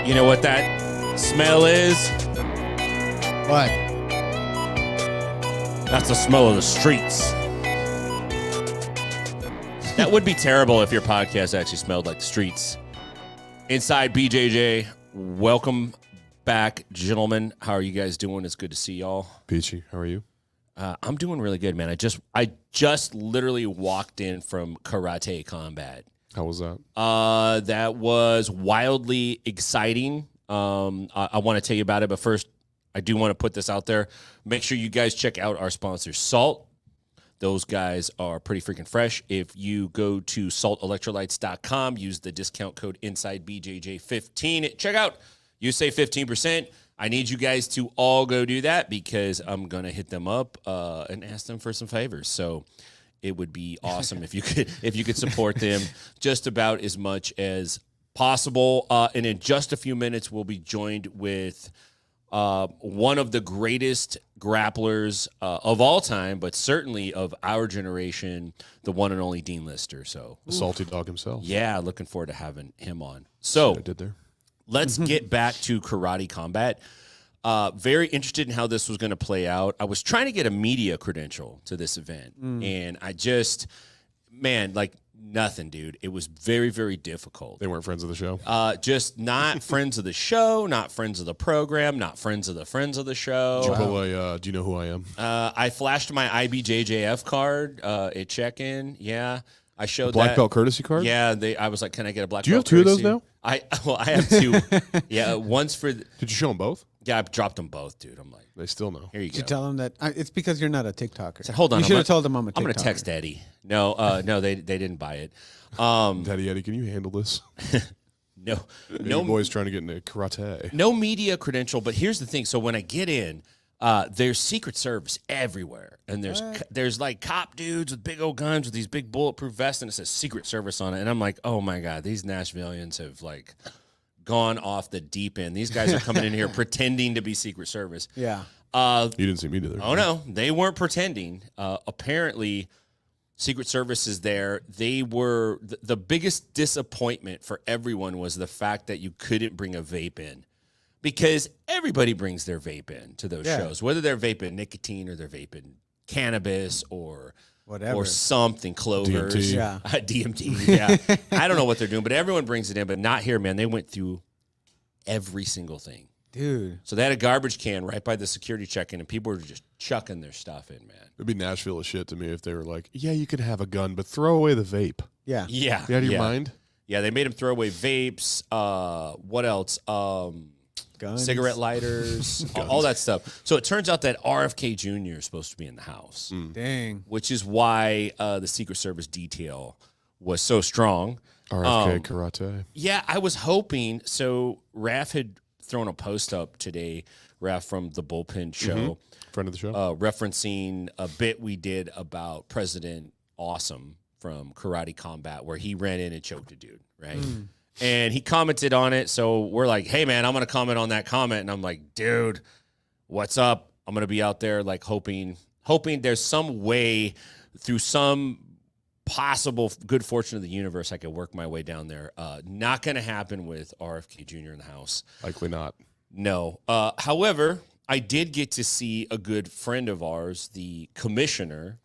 You know what that smell is? What? That's the smell of the streets. That would be terrible if your podcast actually smelled like the streets. Inside BJJ, welcome back, gentlemen. How are you guys doing? It's good to see y'all. Peachy, how are you? I'm doing really good, man. I just literally walked in from karate combat. How was that? That was wildly exciting. I want to tell you about it, but first, I do want to put this out there. Make sure you guys check out our sponsor, Salt. Those guys are pretty freaking fresh. If you go to saltelectrolytes.com, use the discount code INSIDEBJJ15. Check out. You save 15%. I need you guys to all go do that because I'm going to hit them up and ask them for some favors. So it would be awesome if you could support them just about as much as possible. And in just a few minutes, we'll be joined with one of the greatest grapplers of all time, but certainly of our generation, the one and only Dean Lister. So the salty dog himself. Yeah, looking forward to having him on. So I did there. Let's get back to karate combat. Very interested in how this was going to play out. I was trying to get a media credential to this event, and I just, nothing, dude. It was very, very difficult. They weren't friends of the show? Just not friends of the show, not friends of the program, not friends of the show. Did you pull do you know who I am? I flashed my IBJJF card at check-in. Yeah. I showed black that. belt courtesy card? Yeah, I was like, can I get a black belt? Do you have two courtesy? of those now? I have two. Yeah, one's for... Did you show them both? Yeah, I dropped them both, dude. I'm like... They still know. Here you Did go. you tell them that? It's because you're not a TikToker. Said, hold on. You should have told them I'm a TikToker. I'm going to text Eddie. No, they didn't buy it. Daddy Eddie, can you handle this? No boys trying to get into karate. No media credential, but here's the thing. So when I get in, there's Secret Service everywhere, and there's like cop dudes with big old guns with these big bulletproof vests, and it says Secret Service on it, and I'm like, oh my god, these Nashvilleians have like gone off the deep end. These guys are coming in here pretending to be Secret Service. Yeah. You didn't see me either. Oh no, they weren't pretending. Apparently, Secret Service is there. They were the biggest disappointment for everyone was the fact that you couldn't bring a vape in. Because everybody brings their vape in to those shows, whether they're vaping nicotine or they're vaping cannabis or whatever or something, clovers, DMT. Yeah. DMT. Yeah, I don't know what they're doing, but everyone brings it in. But not here, man. They went through every single thing, dude. So they had a garbage can right by the security check-in, and people were just chucking their stuff in, man. It'd be Nashville as shit to me if they were like, "Yeah, you could have a gun, but throw away the vape." Yeah. Yeah. You out of your mind? Yeah, they made them throw away vapes. What else? Guns. Cigarette lighters, all that stuff. So it turns out that RFK Jr. is supposed to be in the house. Dang. Which is why the Secret Service detail was so strong. RFK karate. Yeah, I was hoping. So Raph had thrown a post up today, Raph from the Bullpen Show. Friend of the show. Referencing a bit we did about President Awesome from Karate Combat, where he ran in and choked a dude, right? And he commented on it. So we're like, hey, man, I'm going to comment on that comment. And I'm like, dude, what's up? I'm going to be out there like hoping there's some way through some possible good fortune of the universe I could work my way down there. Not going to happen with RFK Jr. in the house. Likely not. No. However, I did get to see a good friend of ours, the commissioner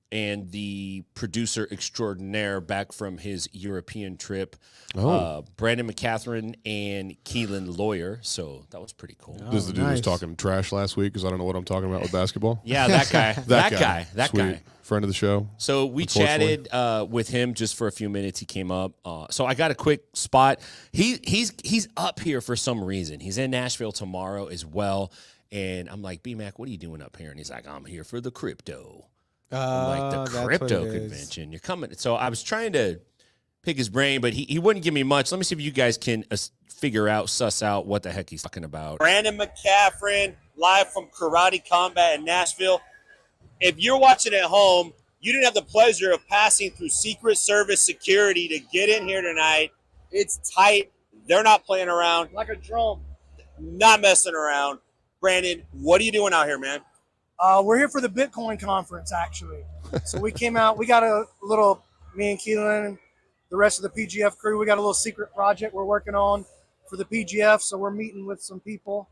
and the producer extraordinaire back from his European trip, Brandon McCatherine and Keelan Lawyer. So that was pretty cool. This is the dude who was talking trash last week because I don't know what I'm talking about with basketball. Yeah, that guy. that guy. Friend of the show. So we chatted with him just for a few minutes. He came up. So I got a quick spot. He's up here for some reason. He's in Nashville tomorrow as well. And I'm like, B-Mac, what are you doing up here? And he's like, I'm here for the crypto. Like the crypto convention. You're coming. So I was trying to pick his brain, but he wouldn't give me much. Let me see if you guys can suss out what the heck he's talking about. Brandon McCatherine, live from Karate Combat in Nashville. If you're watching at home, you didn't have the pleasure of passing through Secret Service security to get in here tonight. It's tight. They're not playing around. Like a drum. Not messing around. Brandon, what are you doing out here, man? We're here for the Bitcoin conference, actually. So we came out. We got a little, me and Keelan and the rest of the PGF crew, we got a little secret project we're working on for the PGF. So we're meeting with some people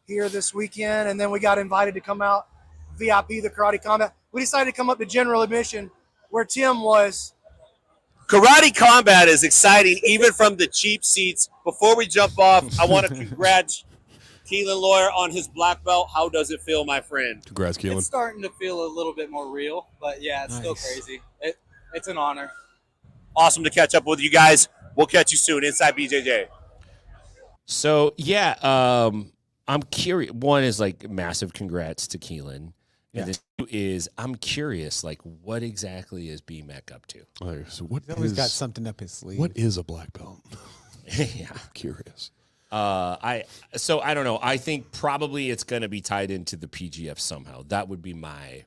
here this weekend. And then we got invited to come out VIP, the Karate Combat. We decided to come up to general admission where Tim was. Karate Combat is exciting, even from the cheap seats. Before we jump off, I want to congratulate Keelan Lawyer on his black belt. How does it feel, my friend? Congrats, Keelan. It's starting to feel a little bit more real, but yeah, it's still crazy. It's an honor. Awesome to catch up with you guys. We'll catch you soon inside BJJ. So, yeah, I'm curious. One is like massive congrats to Keelan. And then two is I'm curious, like, what exactly is BMAC up to? So what He's always got something up his sleeve. What is a black belt? Yeah. I'm curious. I don't know. I think probably it's going to be tied into the PGF somehow. That would be my.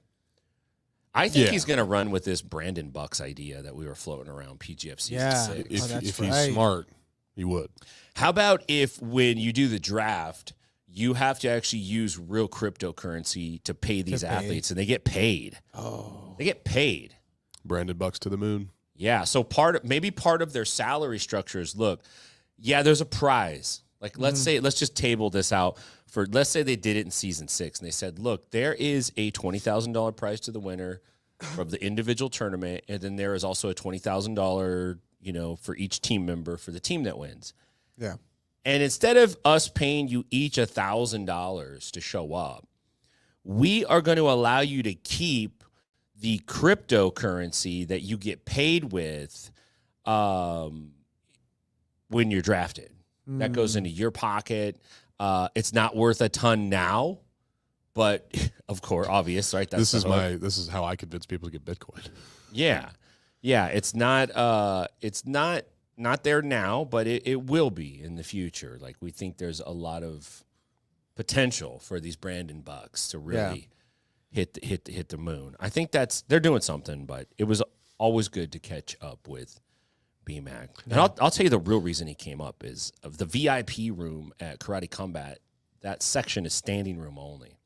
I think he's going to run with this Brandon Bucks idea that we were floating around PGF season 6. If he's smart, he would. How about if when you do the draft, you have to actually use real cryptocurrency to pay these athletes, and they get paid. Oh, they get paid. Brandon Bucks to the moon. Yeah. So part of their salary structure is, look, yeah, there's a prize. Like, let's just table this out let's say they did it in season 6 and they said, look, there is a $20,000 prize to the winner of the individual tournament. And then there is also a $20,000, for each team member for the team that wins. yeah. And instead of us paying you each $1,000 to show up, we are going to allow you to keep the cryptocurrency that you get paid with when you're drafted. That goes into your pocket. It's not worth a ton now, but of course, obvious, right? This is how I convince people to get Bitcoin. Yeah. It's not there now, but it will be in the future. Like, we think there's a lot of potential for these Brandon Bucks to really hit the moon. I think they're doing something, but it was always good to catch up with BMAC. And I'll tell you the real reason he came up is of the VIP room at Karate Combat. That section is standing room only.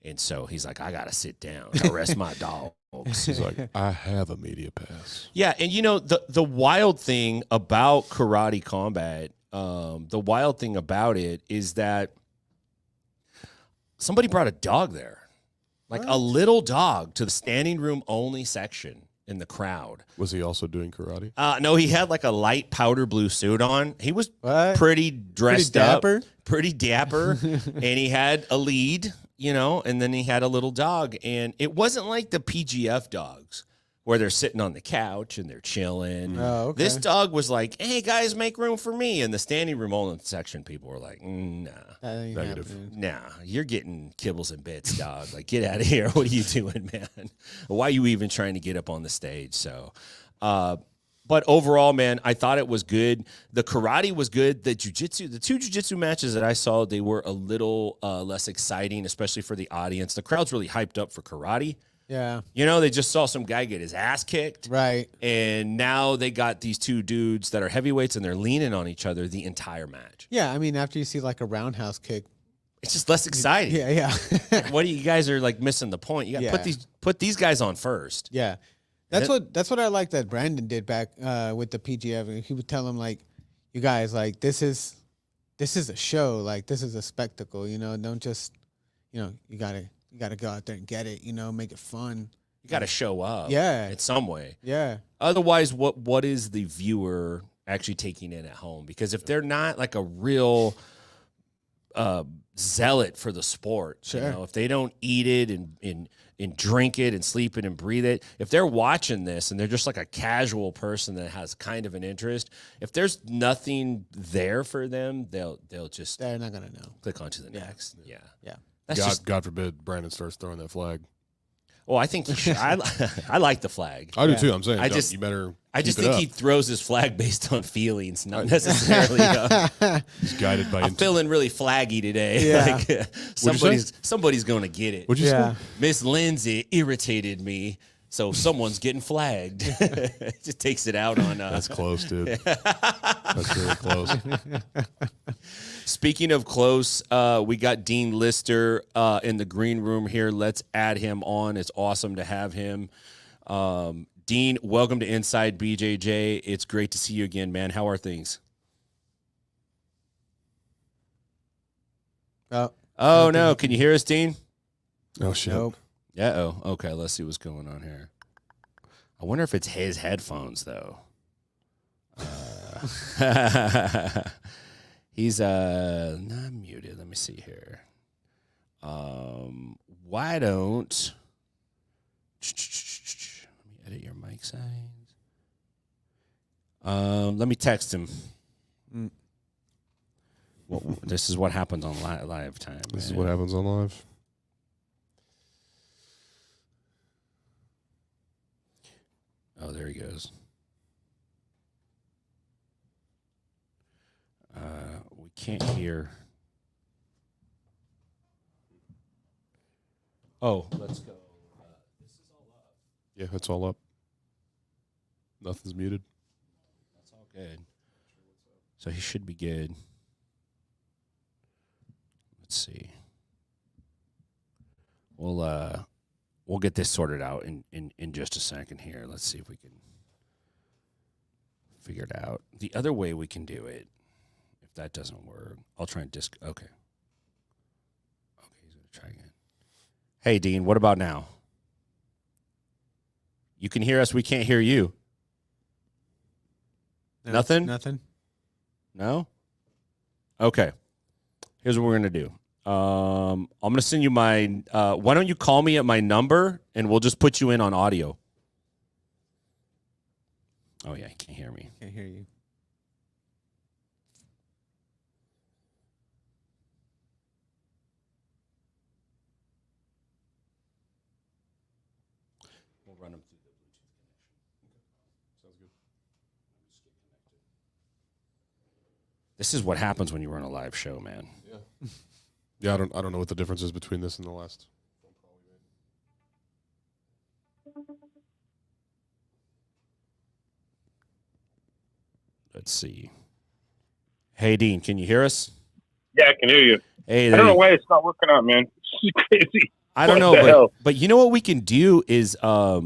And so he's like, I got to sit down. I rest my dogs. He's like, I have a media pass. Yeah, and the wild thing about Karate Combat, the wild thing about it is that somebody brought a dog there. Like a little dog to the standing room only section in the crowd. Was he also doing karate? No, he had like a light powder blue suit on. He was What? pretty dressed up. Pretty dapper? And he had a lead, and then he had a little dog. And it wasn't like the PGF dogs where they're sitting on the couch and they're chilling. Oh, okay. This dog was like, hey, guys, make room for me. And the standing room only section people were like, nah. That ain't Negative. happening. Nah, you're getting kibbles and bits, dog. Like, get out of here. What are you doing, man? Why are you even trying to get up on the stage? So, but overall, man, I thought it was good. The karate was good. The two jiu-jitsu matches that I saw, they were a little less exciting, especially for the audience. The crowd's really hyped up for karate. Yeah. They just saw some guy get his ass kicked. Right. And now they got these two dudes that are heavyweights and they're leaning on each other the entire match. Yeah. I mean, after you see like a roundhouse kick. It's just less exciting. Yeah. What do you guys are like missing the point? You got to put these guys on first. Yeah. That's what I like that Brandon did back with the PGF. He would tell them like, you guys, like, this is a show. Like, this is a spectacle, don't just, you gotta go out there and get it, make it fun. You got to show up. Yeah. In some way. Yeah. Otherwise, what is the viewer actually taking in at home? Because if they're not like a real zealot for the sport, Sure. If they don't eat it and drink it and sleep it and breathe it, if they're watching this and they're just like a casual person that has kind of an interest, if there's nothing there for them, they're not gonna know. click onto the next. Yeah. Yeah. God forbid Brandon starts throwing that flag. Well, I think he should. I like the flag. I do too. I'm saying, you better. I just keep it think up. he throws his flag based on feelings, not necessarily. He's guided by. I'm feeling really flaggy today. Yeah. Like, somebody's going to get it. What'd you say? Miss Lindsay irritated me, So someone's getting flagged. Just takes it out on. That's close, dude. That's really close. Speaking of close, we got Dean Lister in the green room here. Let's add him on. It's awesome to have him. Dean, welcome to Inside BJJ. It's great to see you again, man. How are things? Oh no! Can you hear us, Dean? Oh shit. Nope. Yeah. Oh, okay. Let's see what's going on here. I wonder if it's his headphones though. He's not muted. Let me see here. Why don't let me edit your mic size? Let me text him. Well, this is what happens on live time. This is what happens on live. Oh, there he goes. We can't hear. Oh, let's go. This is all up. Yeah, it's all up. Nothing's muted. That's all good. So he should be good. Let's see. We'll get this sorted out in just a second here. Let's see if we can figure it out. The other way we can do it, if that doesn't work, I'll try and Okay. Okay, he's going to try again. Hey, Dean, what about now? You can hear us. We can't hear you. Nothing? Nothing. No? Okay. Here's what we're going to do. I'm going to send you my, why don't you call me at my number and we'll just put you in on audio. Oh, yeah, he can't hear me. Can't hear you. We'll run him through the Bluetooth connection. Sounds good. This is what happens when you run a live show, man. Yeah. Yeah, I don't know what the difference is between this and the last. Let's see. Hey, Dean, can you hear us? Yeah, I can hear you. Hey, I don't know why it's not working out, man. It's crazy. I don't What the know, hell? but you know what we can do is, yeah,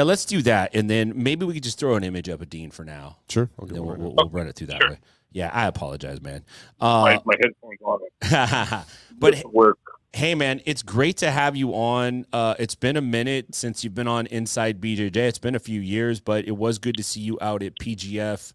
let's do that, and then maybe we could just throw an image up of Dean for now. Sure. I'll And get then one. we'll run it through that way. Yeah, I apologize, man. My headphones on it. But Doesn't work. hey, man, it's great to have you on. It's been a minute since you've been on Inside BJJ. It's been a few years, but it was good to see you out at PGF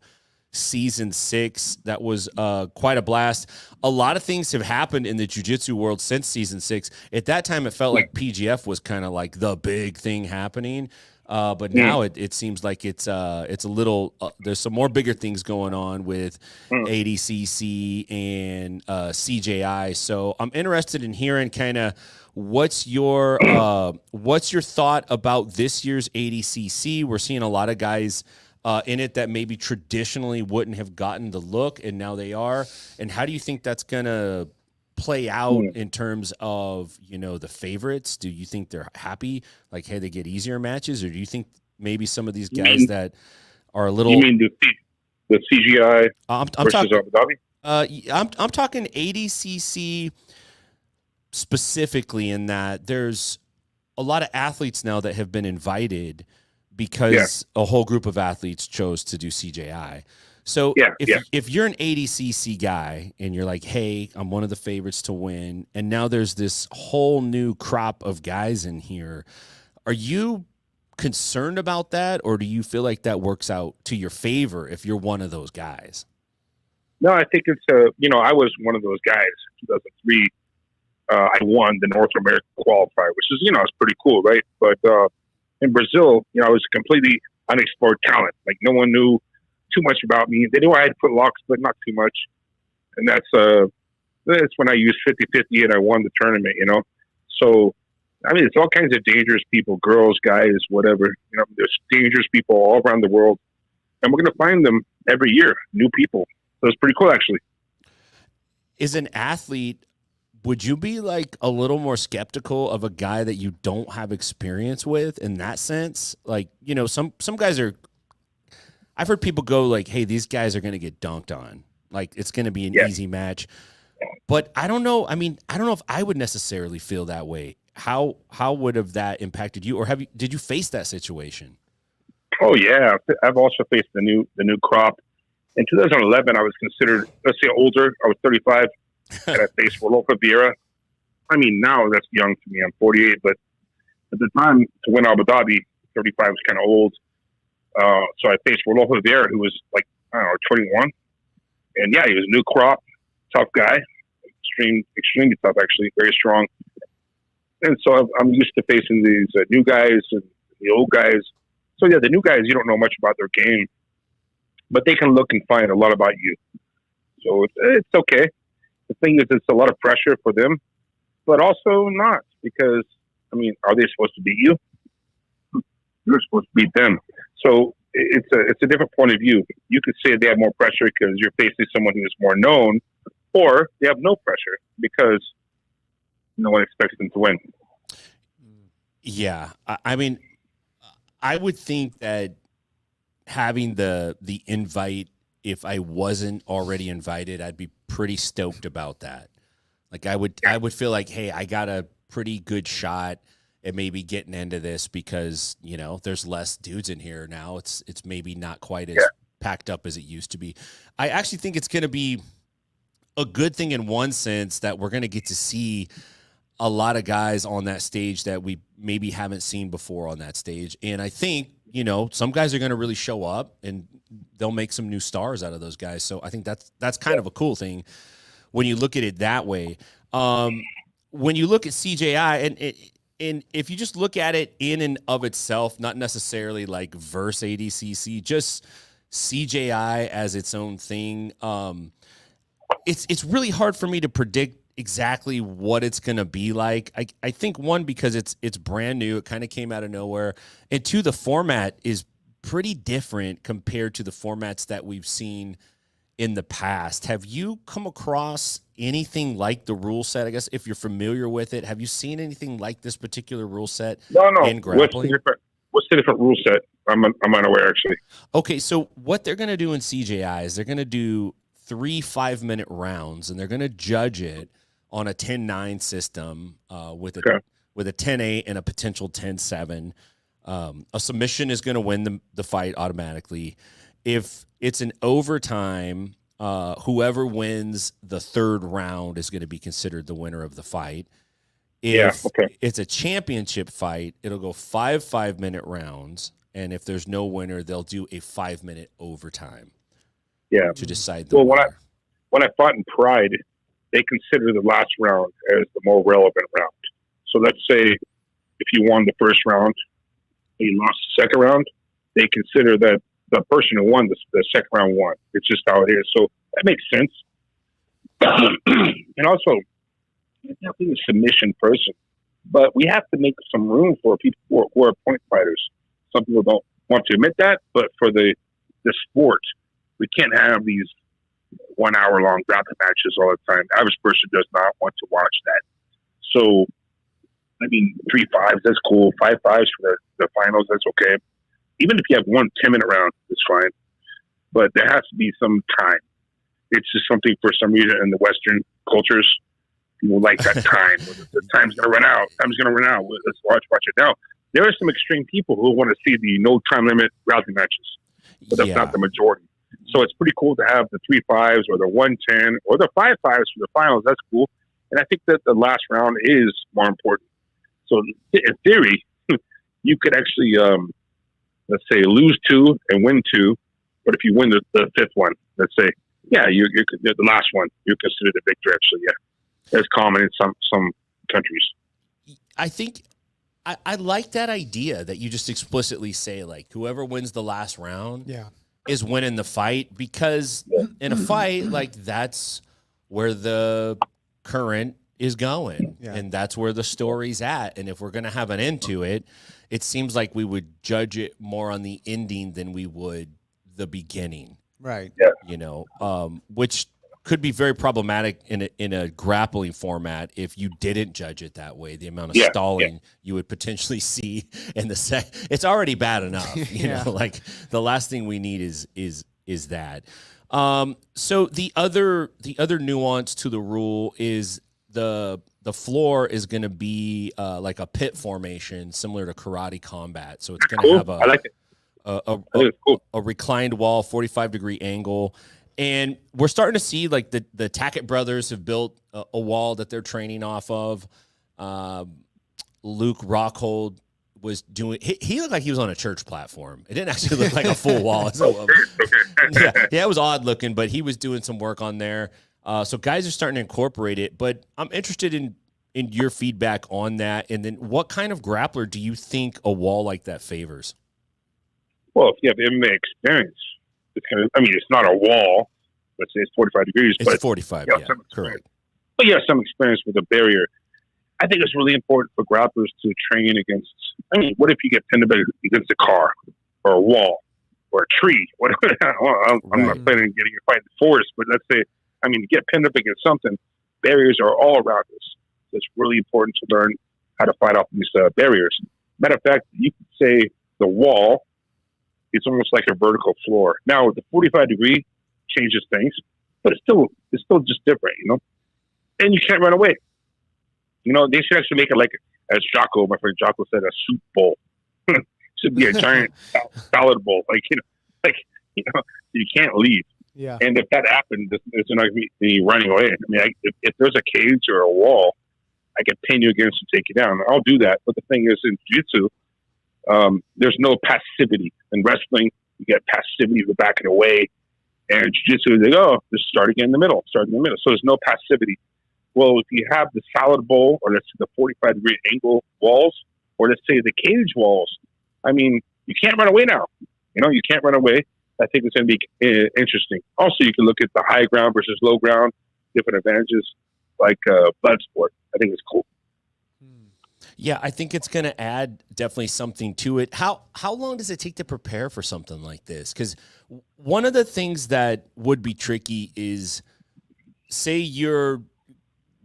Season 6. That was quite a blast. A lot of things have happened in the jiu-jitsu world since Season 6. At that time, it felt like PGF was kind of like the big thing happening. But now it seems like it's a little there's some more bigger things going on with ADCC and CJI. So I'm interested in hearing kind of what's your thought about this year's ADCC. We're seeing a lot of guys in it that maybe traditionally wouldn't have gotten the look, and now they are. And how do you think that's gonna play out in terms of, you know, the favorites? Do you think they're happy, like, hey, they get easier matches, or do you think maybe some of these guys that are a little? You mean the CGI I'm versus talking. Abu Dhabi? I'm talking ADCC specifically, in that there's a lot of athletes now that have been invited because a whole group of athletes chose to do CJI. So if you're an ADCC guy and you're like, hey, I'm one of the favorites to win, and now there's this whole new crop of guys in here, are you concerned about that, or do you feel like that works out to your favor if you're one of those guys? No, I think it's I was one of those guys. In 2003, I won the North American qualifier, which is it's pretty cool, right? But in Brazil, I was a completely unexplored talent. Like, no one knew too much about me. They knew I had to put locks, but not too much. And that's when I used 50-50 and I won the tournament, So, I mean, it's all kinds of dangerous people, girls, guys, whatever. There's dangerous people all around the world. And we're going to find them every year, new people. So it's pretty cool, actually. Is an athlete would you be like a little more skeptical of a guy that you don't have experience with in that sense? Like, you know, some guys are, I've heard people go like, hey, these guys are going to get dunked on. Like, it's going to be an easy match. But I don't know. I mean, I don't know if I would necessarily feel that way. How would have that impacted you, or did you face that situation? Oh yeah, I've also faced the new crop. In 2011, I was considered, let's say, older. I was 35, and I faced Rodolfo Vieira. I mean, now that's young to me. I'm 48, but at the time to win Abu Dhabi, 35 was kind of old. So I faced Rodolfo Vieira, who was like, I don't know, 21, and yeah, he was a new crop, tough guy, extremely tough, actually, very strong. And so I'm used to facing these new guys and the old guys. So yeah, the new guys, you don't know much about their game, but they can look and find a lot about you. So it's okay. The thing is, it's a lot of pressure for them, but also not, because, I mean, are they supposed to beat you? You're supposed to beat them. So it's a different point of view. You could say they have more pressure because you're facing someone who is more known, or they have no pressure because no one expects them to win. Yeah. I mean, I would think that having the invite, if I wasn't already invited, I'd be pretty stoked about that. Like, I would feel like, hey, I got a pretty good shot at maybe getting into this because, you know, there's less dudes in here now. It's maybe not quite as packed up as it used to be. I actually think it's going to be a good thing in one sense that we're going to get to see a lot of guys on that stage that we maybe haven't seen before on that stage. And I think, you know, some guys are going to really show up and they'll make some new stars out of those guys. So I think that's kind of a cool thing when you look at it that way. When you look at CJI, and if you just look at it in and of itself, not necessarily like verse ADCC, just CJI as its own thing, it's really hard for me to predict exactly what it's going to be like. I think, one, because it's brand new, it kind of came out of nowhere, and two, the format is pretty different compared to the formats that we've seen in the past. Have you come across anything like the rule set? I guess if you're familiar with it, have you seen anything like this particular rule set? No. In grappling? What's the different rule set? I'm unaware, actually. Okay, so what they're going to do in CJI is they're going to do 3 5-minute rounds, and they're going to judge it on a 10-9 system with a 10-8 and a potential 10-7. A submission is going to win the fight automatically. If it's an overtime, whoever wins the third round is going to be considered the winner of the fight. If it's a championship fight, it'll go 5 5-minute rounds, and if there's no winner, they'll do a 5-minute overtime. Yeah. To decide the winner. When I fought in Pride, they consider the last round as the more relevant round. So let's say if you won the first round, and you lost the second round, they consider that the person who won the second round won. It's just how it is. So that makes sense. And also, I'm definitely a submission person, but we have to make some room for people who are point fighters. Some people don't want to admit that, but for the sport, we can't have these 1 hour long grappling matches all the time. The average person does not want to watch that. So, I mean, 3 5s, that's cool. 5 5s for the finals, that's okay. Even if you have 1 10-minute round, it's fine. But there has to be some time. It's just something, for some reason, in the Western cultures, people like that time. The time's going to run out. Let's watch it. Now, there are some extreme people who want to see the no time limit grappling matches, but that's not the majority. So it's pretty cool to have the 3 5s or the 1-10 or the 5 5s for the finals. That's cool. And I think that the last round is more important. So in theory, you could actually, let's say, lose 2 and win 2. But if you win the fifth one, let's say, you're the last one, you're considered a victor. Actually, that's common in some countries. I think I like that idea that you just explicitly say, like, whoever wins the last round is winning the fight, because in a fight, like, that's where the current is going, and that's where the story's at. And if we're going to have an end to it, it seems like we would judge it more on the ending than we would the beginning. Right. Yeah. You know, which could be very problematic in a grappling format if you didn't judge it that way. The amount of stalling you would potentially see in the it's already bad enough. You know, like the last thing we need is that. So the other nuance to the rule is the floor is going to be like a pit formation, similar to karate combat. So it's going to have I like it. a reclined wall, 45-degree angle. And we're starting to see like the Tackett brothers have built a wall that they're training off of. Luke Rockhold was doing, he looked like he was on a church platform. It didn't actually look like a full wall. Yeah, it was odd looking, but he was doing some work on there. So guys are starting to incorporate it, but I'm interested in your feedback on that. And then what kind of grappler do you think a wall like that favors? Well, if you have MMA experience, it's it's not a wall. Let's say it's 45 degrees. It's 45, correct. But yeah, some experience with a barrier. I think it's really important for grapplers to train against. What if you get pinned up against a car or a wall or a tree? Whatever. I'm not planning on getting a fight in the forest, but let's say, to get pinned up against something, barriers are all around us. So it's really important to learn how to fight off these barriers. Matter of fact, you could say the wall, it's almost like a vertical floor. Now, the 45-degree changes things, but it's still just different, And you can't run away. They should actually make it like, as Jocko, my friend Jocko said, a soup bowl. Should be a giant salad bowl, you can't leave. Yeah. And if that happened, it's not going to be running away. If there's a cage or a wall, I can pin you against and take you down. I'll do that. But the thing is, in jiu-jitsu, there's no passivity. In wrestling, you get passivity, you go back and away. And jiu-jitsu, they go, just start again in the middle. So there's no passivity. Well, if you have the salad bowl, or let's say the 45-degree angle walls, or let's say the cage walls, you can't run away now. You can't run away. I think it's going to be interesting. Also, you can look at the high ground versus low ground, different advantages, like blood sport. I think it's cool. Yeah, I think it's going to add definitely something to it. How long does it take to prepare for something like this? Because one of the things that would be tricky is, say you're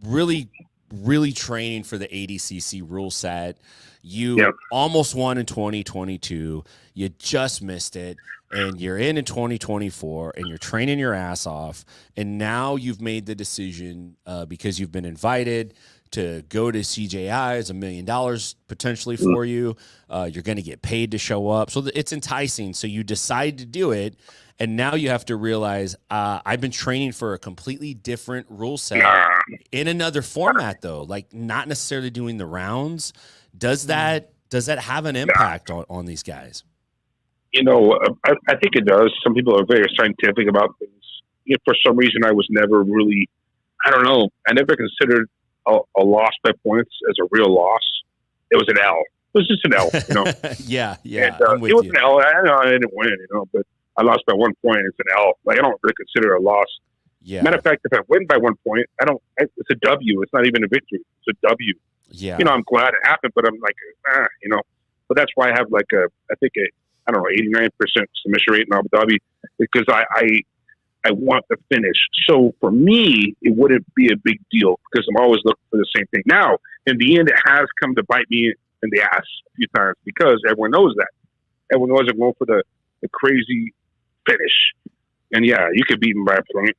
really, really training for the ADCC rule set. You almost won in 2022. You just missed it. And you're in 2024, and you're training your ass off. And now you've made the decision because you've been invited to go to CJI. It's $1 million potentially for you. You're going to get paid to show up. So it's enticing. So you decide to do it. And now you have to realize I've been training for a completely different rule set in another format, though, like not necessarily doing the rounds. Does that have an impact on these guys? I think it does. Some people are very scientific about things. For some reason, I was never really, I never considered a loss by points as a real loss. It was an L. It was just an L, Yeah. And, it was an L. I didn't win, but I lost by 1 point. It's an L. I don't really consider it a loss. Yeah. Matter of fact, if I win by 1 point, it's a W. It's not even a victory. It's a W. Yeah. I'm glad it happened, but I'm like, but that's why I have like I think 89% submission rate in Abu Dhabi, because I want the finish. So for me, it wouldn't be a big deal because I'm always looking for the same thing. Now, in the end, it has come to bite me in the ass a few times because everyone knows that. Everyone knows I'm going for the crazy finish. And yeah, you could beat him by a point,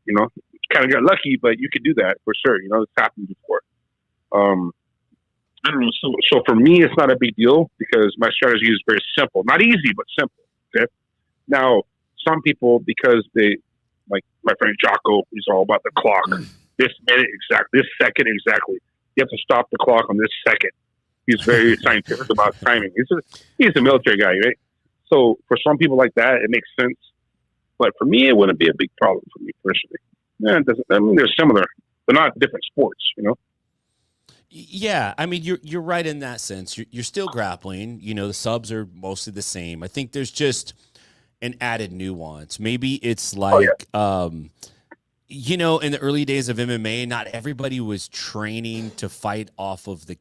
kind of got lucky, but you could do that for sure. It's happened before. I don't know. So for me, it's not a big deal because my strategy is very simple. Not easy, but simple. Okay. Now, some people, because they, like my friend Jocko, he's all about the clock. This minute exactly, this second exactly. You have to stop the clock on this second. He's very scientific about timing. He's a military guy, right? So for some people like that, it makes sense. But for me, it wouldn't be a big problem for me personally. Yeah, it doesn't. They're similar. They're not different sports, Yeah, you're right in that sense. You're still grappling. The subs are mostly the same. I think there's just an added nuance. Maybe it's like, in the early days of MMA, not everybody was training to fight off of the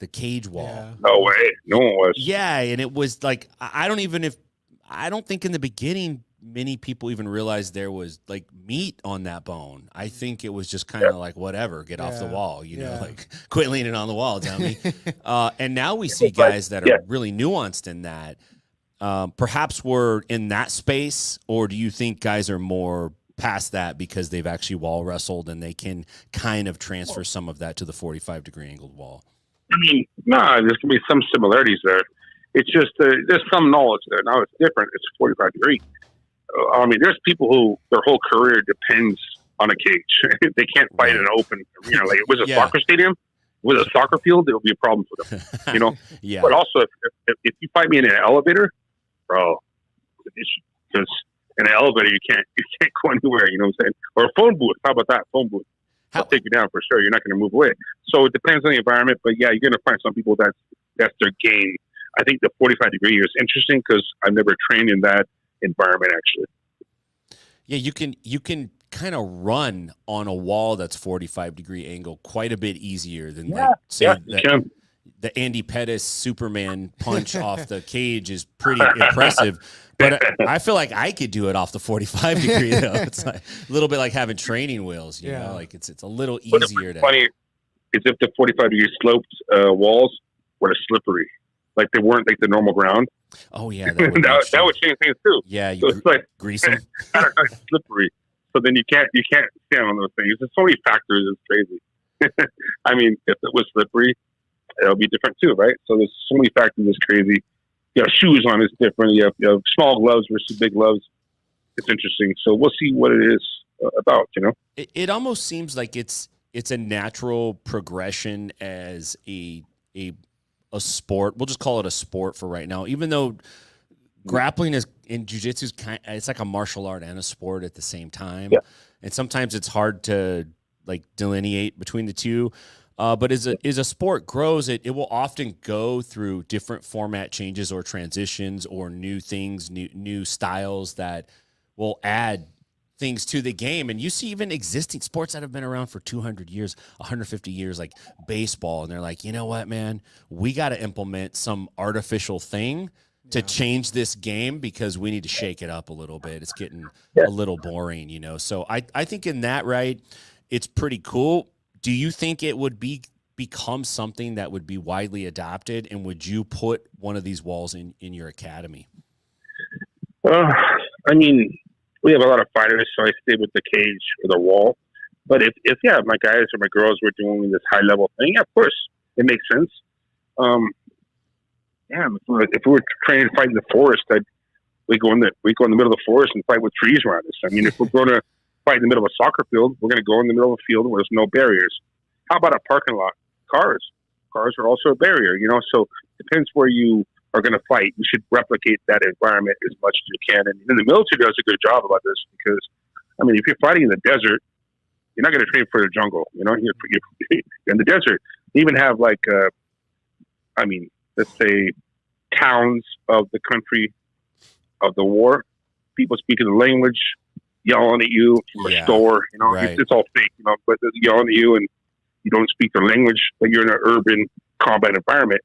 cage wall. Yeah. No way, no one was. Yeah, and it was like I don't think in the beginning many people even realized there was like meat on that bone. I think it was just kind of like, whatever, get off the wall, you know, like quit leaning on the wall, dummy. And now we see guys that are really nuanced in that. Perhaps we're in that space, or do you think guys are more past that because they've actually wall wrestled and they can kind of transfer some of that to the 45-degree angled wall? I mean, no, there's going to be some similarities there. It's just there's some knowledge there. Now it's different. It's 45 degrees. I mean, there's people who their whole career depends on a cage. They can't fight in an open arena. Like it was a soccer stadium, with a soccer field, it'll be a problem for them. You know. But also, if you fight me in an elevator, bro, because in an elevator you can't go anywhere. You know what I'm saying? Or a phone booth. How about that phone booth? I'll take you down for sure. You're not going to move away. So it depends on the environment. But yeah, you're going to find some people that's their game. I think the 45 degree is interesting because I've never trained in that environment actually. Yeah, you can kind of run on a wall that's 45-degree angle quite a bit easier than the Andy Pettis Superman punch off the cage is pretty impressive. But I feel like I could do it off the 45 degree though. It's like a little bit like having training wheels, you know, like it's a little easier to. Funny is if the 45 degree sloped walls were slippery, like they weren't like the normal ground. Oh yeah, that would change things too. Yeah, so it's like grease them. I don't know, it's slippery. So then you can't stand on those things. There's so many factors. It's crazy. I mean, if it was slippery, it'll be different too, right? So there's so many factors. It's crazy. You know, shoes on is different. You have small gloves versus big gloves. It's interesting. So we'll see what it is about. You know, it almost seems like it's a natural progression as a sport. We'll just call it a sport for right now, even though grappling is in jiu-jitsu it's like a martial art and a sport at the same time. Yeah. And sometimes it's hard to like delineate between the two. But as a sport grows, it will often go through different format changes or transitions or new things, new styles that will add things to the game. And you see even existing sports that have been around for 200 years, 150 years, like baseball. And they're like, you know what, man, we got to implement some artificial thing to change this game because we need to shake it up a little bit. It's getting a little boring, you know? So I think in that, right, it's pretty cool. Do you think it would become something that would be widely adopted? And would you put one of these walls in your academy? I mean, we have a lot of fighters, so I stay with the cage or the wall. But if my guys or my girls were doing this high level thing, of course, it makes sense. If we were training to fight in the forest, we go in the middle of the forest and fight with trees around us. I mean, if we're going to fight in the middle of a soccer field, we're going to go in the middle of a field where there's no barriers. How about a parking lot? Cars are also a barrier, you know. So it depends where you are going to fight. You should replicate that environment as much as you can. And the military does a good job about this because, I mean, if you're fighting in the desert, you're not going to train for the jungle. You know, you're in the desert. They even have let's say towns of the country of the war. People speaking the language, yelling at you from a store. You know, it's all fake. You know, but they're yelling at you and you don't speak their language, but you're in an urban combat environment.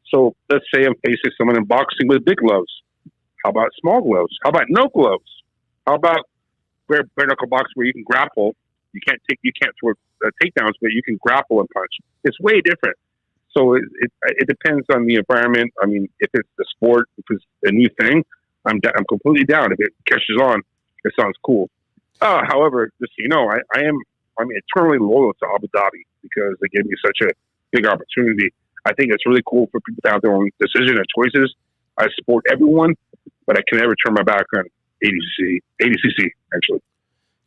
So let's say I'm facing someone in boxing with big gloves. How about small gloves? How about no gloves? How about bare knuckle box where you can grapple? You can't throw takedowns, but you can grapple and punch. It's way different. So it depends on the environment. I mean, if it's the sport, if it's a new thing, I'm completely down. If it catches on, it sounds cool. However, just so you know, I'm eternally loyal to Abu Dhabi because they gave me such a big opportunity. I think it's really cool for people to have their own decision and choices. I support everyone, but I can never turn my back on ADCC actually.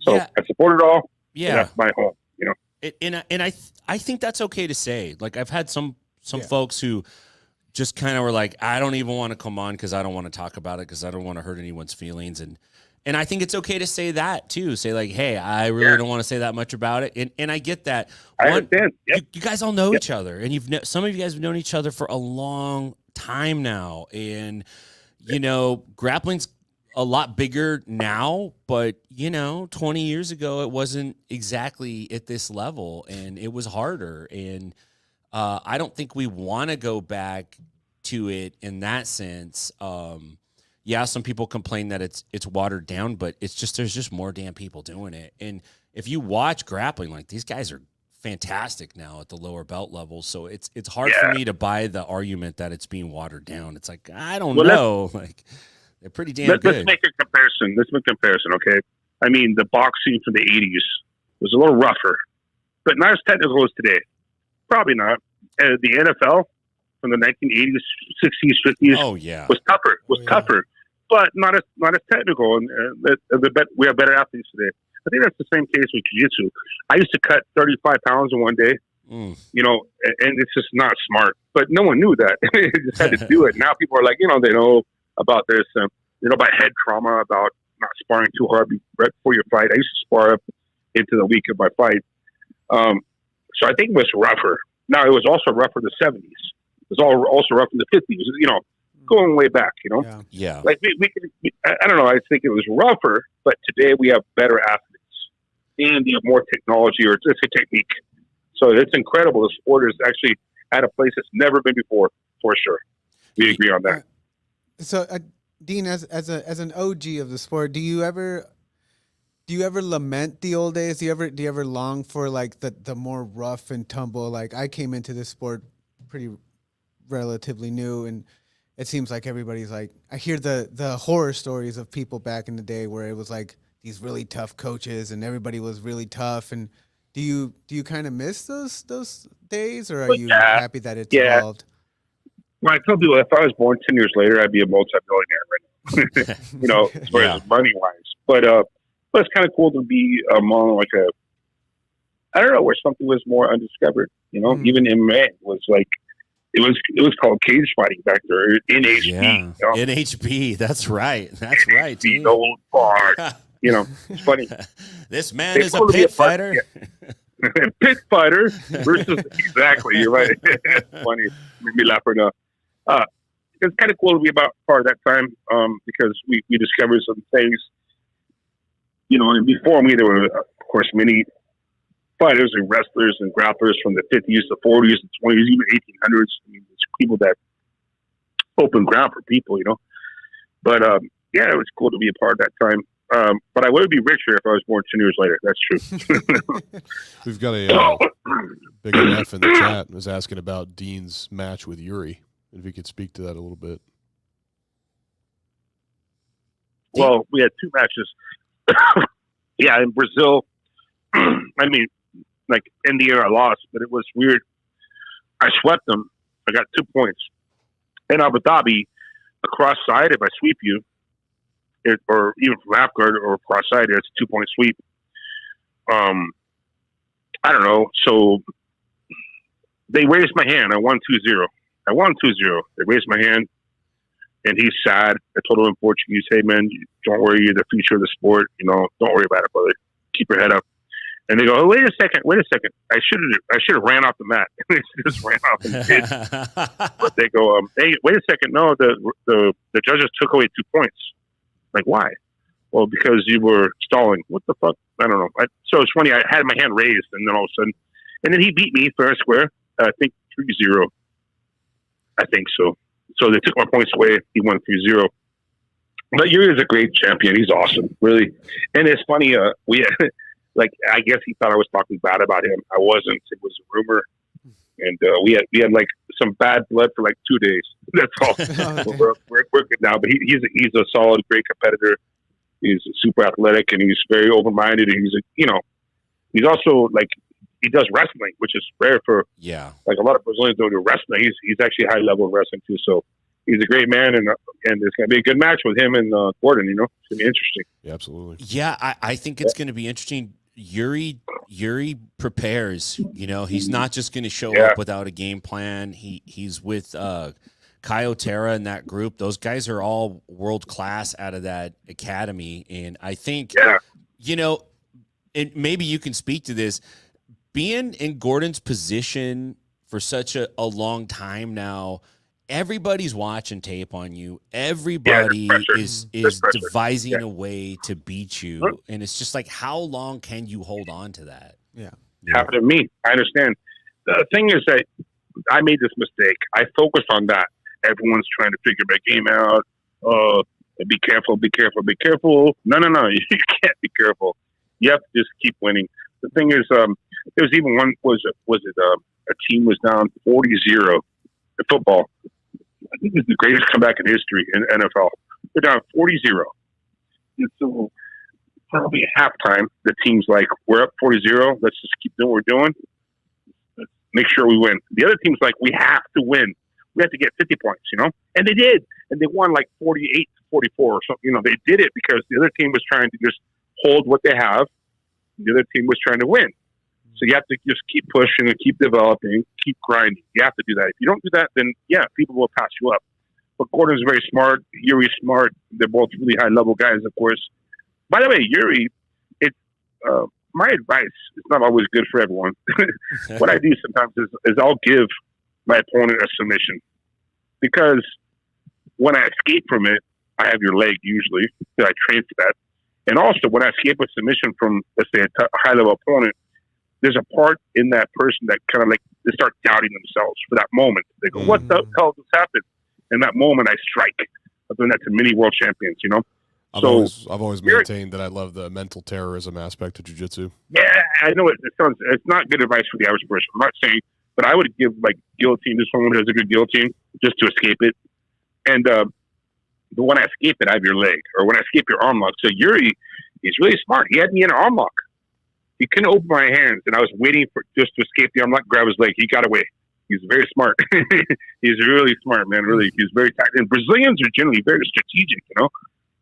So I support it all. Yeah, that's my home. You know. And I think that's okay to say. Like I've had some folks who just kind of were like, I don't even want to come on because I don't want to talk about it because I don't want to hurt anyone's feelings. And I think it's okay to say that too. Say like, hey, I really don't want to say that much about it. And I get that. I understand. Yep. You guys all know each other, and some of you guys have known each other for a long time now. And you know, grappling's a lot bigger now, but 20 years ago it wasn't exactly at this level, and it was harder. And I don't think we want to go back to it in that sense. yeah, some people complain that it's watered down, but it's just there's just more damn people doing it. And if you watch grappling, like these guys are fantastic now at the lower belt level. So it's hard for me to buy the argument that it's being watered down. It's like I don't know, like they're pretty damn good. Let's make a comparison. Okay. I mean, the boxing from the 80s was a little rougher, but not as technical as today. Probably not. The NFL from the 1980s, 60s, 50s was tougher, but not as technical. And we have better athletes today. I think that's the same case with jiu-jitsu. I used to cut 35 pounds in one day, and it's just not smart. But no one knew that. They just had to do it. Now people are like, they know about this. They know about head trauma, about not sparring too hard right before your fight. I used to spar up into the week of my fight. So I think it was rougher. Now, it was also rougher in the 70s. It was also rough in the 50s, going way back, Yeah. Like, I don't know, I think it was rougher, but today we have better athletes. And you have more technology, or it's a technique. So it's incredible. The sport is actually at a place it's never been before, for sure. We agree on that. So, Dean, as an OG of the sport, do you ever lament the old days? Do you ever long for like the more rough and tumble? Like, I came into this sport pretty relatively new, and it seems like everybody's like, I hear the horror stories of people back in the day where it was like these really tough coaches and everybody was really tough. And do you kind of miss those days, or are you happy that it's evolved? Well, I tell people if I was born 10 years later, I'd be a multi-millionaire right now, as far as money-wise. But it's kind of cool to be among like I don't know, where something was more undiscovered. Even MMA was like, it was called cage fighting back there, NHB. NHB, that's right. The old part. It's funny. This man is a pit fighter. Pit fighter versus exactly. You're right. Funny, made me laugh right now. It's kind of cool to be about part of that time because we discovered some things. And before me, there were, of course, many fighters and wrestlers and grapplers from the 50s, the 40s, the 20s, even 1800s. I mean, there's people that opened ground for people, But, it was cool to be a part of that time. But I would be richer if I was born 10 years later. That's true. We've got a Big MF in the chat was asking about Dean's match with Yuri. If you could speak to that a little bit. Well, we had two matches. In Brazil. I mean, like in the air I lost, but it was weird. I swept them. I got 2 points. In Abu Dhabi, a cross side, if I sweep you, or even from half guard or cross side, it's a 2-point sweep. I don't know. So they raised my hand. I won 2-0. They raised my hand, and he's sad. I told him in Portuguese, "Hey man, don't worry. You're the future of the sport. Don't worry about it, brother. Keep your head up." And they go, "Oh, wait a second. I should have ran off the mat." Just ran off and did. But they go, "Hey, wait a second. No, the judges took away 2 points." Like, why? Well, because you were stalling. What the fuck? I don't know. So it's funny. I had my hand raised, and then all of a sudden, and then he beat me fair and square. I think 3-0. I think so. So they took my points away. He won 3-0. But Yuri is a great champion. He's awesome, really. And it's funny. I guess he thought I was talking bad about him. I wasn't. It was a rumor, and we had like some bad blood for like 2 days. That's all. We're good now. But he's a solid, great competitor. He's super athletic, and he's very open-minded. And he's also like, he does wrestling, which is rare for like a lot of Brazilians don't do wrestling. He's actually high level in wrestling too. So he's a great man, and it's going to be a good match with him and Gordon. It's going to be interesting. Yeah, absolutely. Yeah, I think it's going to be interesting. Yuri prepares. He's not just going to show up without a game plan. He's with Caio Terra and that group. Those guys are all world class out of that academy, and I think and maybe you can speak to this. Being in Gordon's position for such a long time now, everybody's watching tape on you. Everybody is devising a way to beat you. And it's just like, how long can you hold on to that? Yeah. Happened to me. I understand. The thing is that I made this mistake. I focused on that. Everyone's trying to figure my game out. be careful, be careful, be careful. No, you can't be careful. You have to just keep winning. The thing is, there was even one, a team was down 40-0 in football. I think it's the greatest comeback in history in NFL. They're down 40-0. And so probably at halftime, the team's like, we're up 40-0. Let's just keep doing what we're doing. Let's make sure we win. The other team's like, we have to win. We have to get 50 points, And they did. And they won like 48-44 or something. They did it because the other team was trying to just hold what they have. The other team was trying to win. So you have to just keep pushing and keep developing, keep grinding. You have to do that. If you don't do that, then, people will pass you up. But Gordon's very smart. Yuri's smart. They're both really high-level guys, of course. By the way, Yuri, it's my advice. It's not always good for everyone. What I do sometimes is I'll give my opponent a submission. Because when I escape from it, I have your leg usually. I train for that. And also, when I escape a submission from, let's say, a high-level opponent, there's a part in that person that kind of like they start doubting themselves for that moment. They go, "What the hell just happened?" In that moment, I strike. I've done that to many world champions, I've always maintained that I love the mental terrorism aspect of jiu-jitsu. Yeah, I know it's not good advice for the average person. I'm not saying, but I would give like guillotine to someone who has a good guillotine just to escape it. And but when I escape it, I have your leg, or when I escape your arm lock. So Yuri, he's really smart. He had me in an arm lock. He couldn't open my hands, and I was waiting for just to escape the arm lock, grab his leg. He got away. He's very smart. He's really smart, man. Really, he's very tactical. And Brazilians are generally very strategic,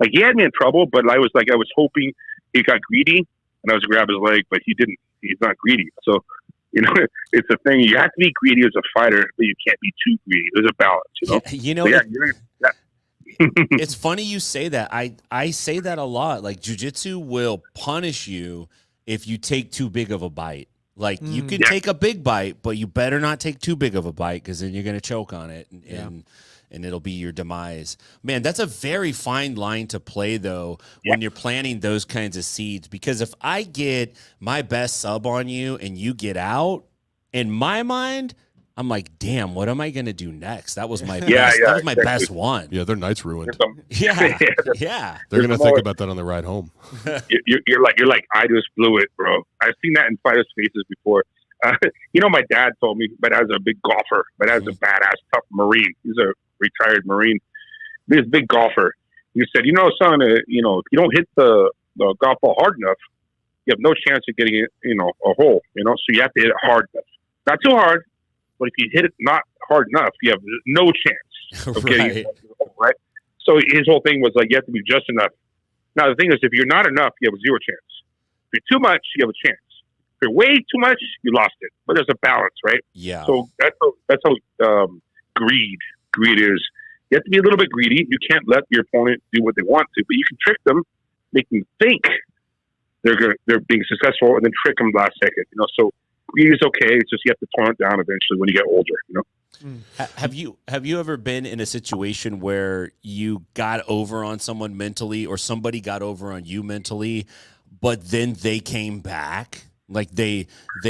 Like he had me in trouble, but I was hoping he got greedy, and I was grab his leg, but he didn't. He's not greedy. So, it's a thing. You have to be greedy as a fighter, but you can't be too greedy. There's a balance, It's funny you say that. I say that a lot. Like jiu-jitsu will punish you if you take too big of a bite. Like you can take a big bite, but you better not take too big of a bite because then you're going to choke on it and it'll be your demise. Man, that's a very fine line to play though when you're planting those kinds of seeds, because if I get my best sub on you and you get out, in my mind, I'm like, damn, what am I going to do next? That was my best one. Yeah, their night's ruined. Yeah. They're going to think about that on the ride home. You're like, I just blew it, bro. I've seen that in fighters' faces before. My dad told me, my dad's a big golfer. My dad's a badass, tough Marine. He's a retired Marine. He's a big golfer. He said, son, if you don't hit the golf ball hard enough, you have no chance of getting it, a hole, so you have to hit it hard enough. Not too hard. But if you hit it not hard enough, you have no chance of getting it right. So his whole thing was like, you have to be just enough. Now, the thing is, if you're not enough, you have zero chance. If you're too much, you have a chance. If you're way too much, you lost it. But there's a balance, right? Yeah. So that's how greed is. You have to be a little bit greedy. You can't let your opponent do what they want to, but you can trick them, make them think they're being successful, and then trick them last second. So greed is okay. It's just you have to tone it down eventually when you get older. Have you ever been in a situation where you got over on someone mentally, or somebody got over on you mentally, but then they came back? Like they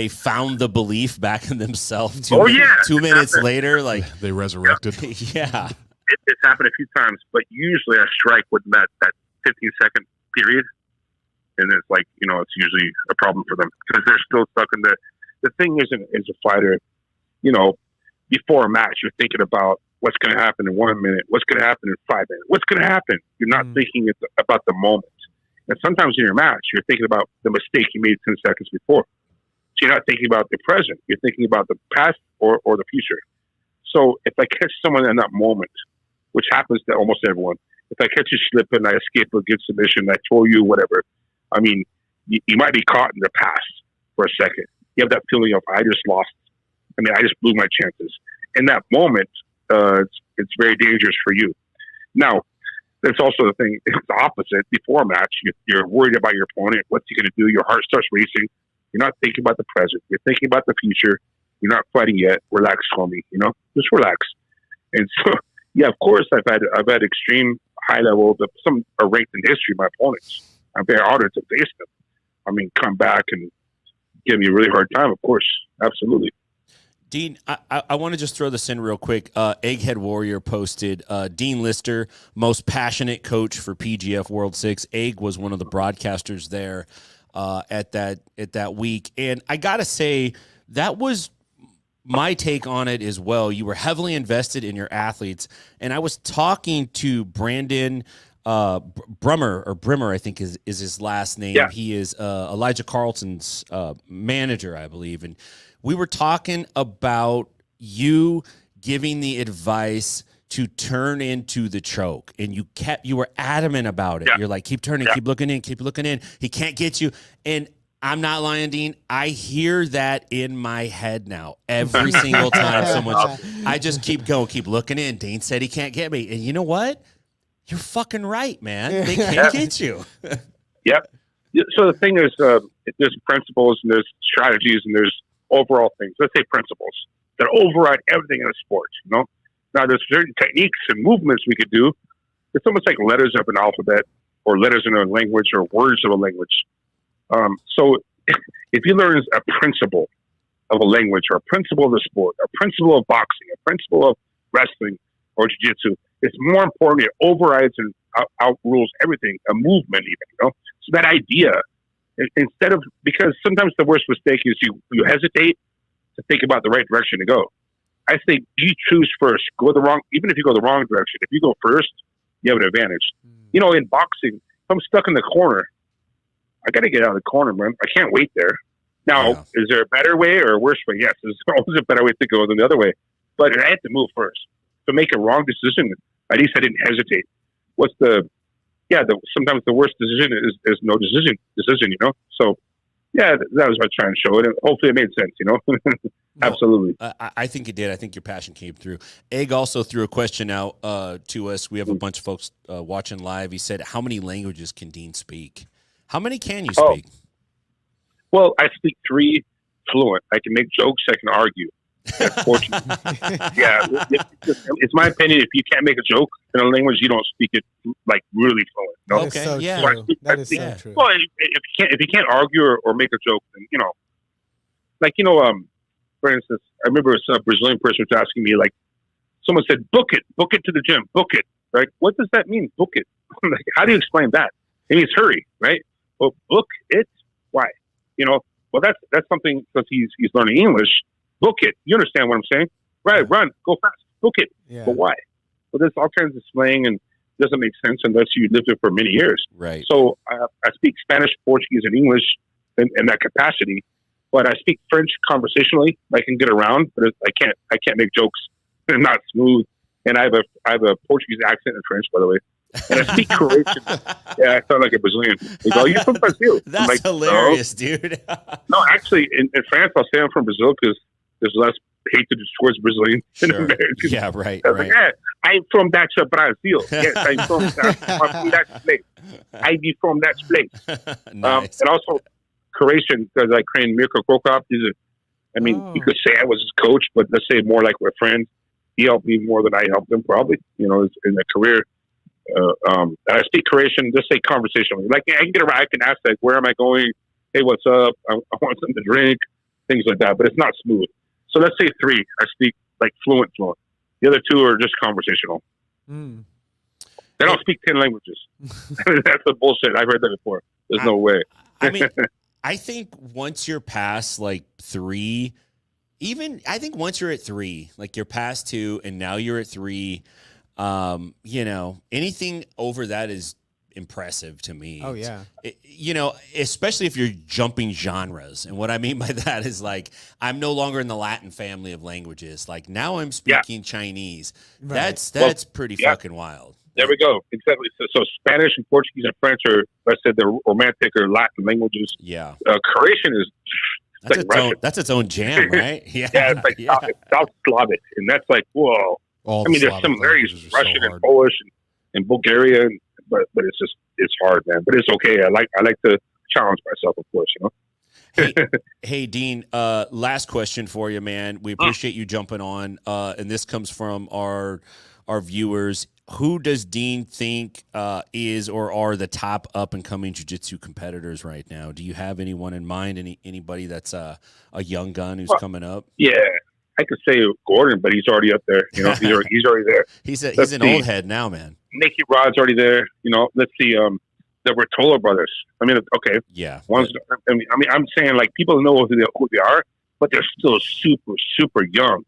found the belief back in themselves 2 minutes later, like they resurrected. Yeah. It's happened a few times, but usually I strike with that 15-second period. And it's like, it's usually a problem for them because they're still stuck in the thing isn't as a fighter, before a match, you're thinking about what's going to happen in 1 minute, what's going to happen in 5 minutes, what's going to happen. You're not thinking about the moment. And sometimes in your match, you're thinking about the mistake you made 10 seconds before. So you're not thinking about the present. You're thinking about the past or the future. So if I catch someone in that moment, which happens to almost everyone, if I catch you slipping, I escape a good submission, I throw you, whatever, I mean, you might be caught in the past for a second. You have that feeling of, I just lost. I just blew my chances. In that moment, it's very dangerous for you. Now, that's also the thing. It's the opposite. Before a match, you're worried about your opponent. What's he going to do? Your heart starts racing. You're not thinking about the present. You're thinking about the future. You're not fighting yet. Relax, homie. Just relax. And so, yeah, of course, I've had extreme high level. Some are ranked in history. My opponents. I'm very honored to face them. Come back and give me a really hard time. Of course, absolutely. Dean, I want to just throw this in real quick. Egghead Warrior posted, Dean Lister, most passionate coach for PGF World 6. Egg was one of the broadcasters there at that week. And I got to say, that was my take on it as well. You were heavily invested in your athletes. And I was talking to Brandon Brimmer, I think is his last name. Yeah. He is Elijah Carlton's manager, I believe. And we were talking about you giving the advice to turn into the choke, and you were adamant about it. Yeah. You're like, keep turning, keep looking in. He can't get you. And I'm not lying, Dean. I hear that in my head now every single time I just keep going, keep looking in. Dean said he can't get me. And you know what? You're fucking right, man. They can't get you. Yep. So the thing is, there's principles and there's strategies and there's overall things. Let's say principles that override everything in a sport. You know, now there's certain techniques and movements we could do. It's almost like letters of an alphabet or letters in a language or words of a language. So if you learn a principle of a language or a principle of the sport, a principle of boxing, a principle of wrestling or jiu-jitsu, it's more important. It overrides and outrules everything, a movement even, you know? So that idea, instead of, because sometimes the worst mistake is you hesitate to think about the right direction to go. I think you choose first, even if you go the wrong direction, if you go first, you have an advantage. You know, in boxing, if I'm stuck in the corner, I got to get out of the corner, man. I can't wait there. Now, Is there a better way or a worse way? Yes, there's always a better way to go than the other way. But I had to move first. To make a wrong decision, at least I didn't hesitate. Sometimes the worst decision is no decision, you know? So, yeah, that was what I was trying to show it. And hopefully it made sense, you know? Absolutely. I think it did. I think your passion came through. Egg also threw a question out to us. We have a bunch of folks watching live. He said, how many languages can Dean speak? How many can you speak? Well, I speak 3 fluent. I can make jokes. I can argue. That's Portuguese. Yeah, it's my opinion. If you can't make a joke in a language, you don't speak it like really fluent. You know? Okay, so yeah. true. That is so true. Well, if you can't argue or make a joke, then you know, like for instance, I remember a Brazilian person was asking me, like, someone said, book it to the gym, book it. Right? What does that mean? Book it. Like, how do you explain that? It means hurry, right? Well, book it. Why? You know, well, that's something because he's learning English. Book it. You understand what I'm saying? Right. Run. Go fast. Book it. Yeah. But why? Well, there's all kinds of slang and it doesn't make sense unless you lived it for many years. Right. So I speak Spanish, Portuguese, and English in that capacity. But I speak French conversationally. I can get around, but I can't make jokes. They're not smooth. And I have a Portuguese accent in French, by the way. And I speak Croatian. Yeah, I sound like a Brazilian. They go, "You're from Brazil." That's like, hilarious, dude. No, actually, in France, I'll say I'm from Brazil because there's less hatred towards Brazilians than Americans. Yeah, right. Like, yeah, I'm from that Brazil. Yes, I'm from that place. I be from that place. Nice. And also Croatian, because I trained Mirko Krokop. You could say I was his coach, but let's say more like we're friends. He helped me more than I helped him, probably, you know, in a career. And I speak Croatian, just say conversationally. Like, I can get around, I can ask, like, where am I going? Hey, what's up? I want something to drink, things like that, but it's not smooth. So let's say 3. I speak, like, fluent. The other 2 are just conversational. They don't speak 10 languages. That's the bullshit. I've heard that before. There's no way. I mean, I think once you're past, like, 3, I think once you're at 3, like, you're past 2, and now you're at 3, you know, anything over that is impressive to me. Oh yeah. You know, especially if you're jumping genres. And what I mean by that is, like, I'm no longer in the Latin family of languages. Like, now I'm speaking Chinese. Right. That's pretty fucking wild. There we go. Exactly. So Spanish and Portuguese and French are, let's say, the romantic or Latin languages. Yeah. Croatian is that's its own jam, right? Yeah. Yeah, it's like South Slavic, and that's like, whoa. There's some areas Russian and Polish and Bulgaria, but it's hard, man. But it's okay. I like to challenge myself, of course, you know. Hey, Dean, last question for you, man. We appreciate you jumping on, and this comes from our viewers. Who does Dean think is or are the top up-and-coming jiu-jitsu competitors right now? Do you have anyone in mind, anybody that's a young gun who's coming up? Yeah. I could say Gordon, but he's already up there. You know, he's already there. He's Let's an see. old head now, man. Nicky Rod's already there. You know, let's see. The Bertola brothers. I mean, okay, Yeah. one's. I mean, I'm saying like people know who they are, but they're still super, super young.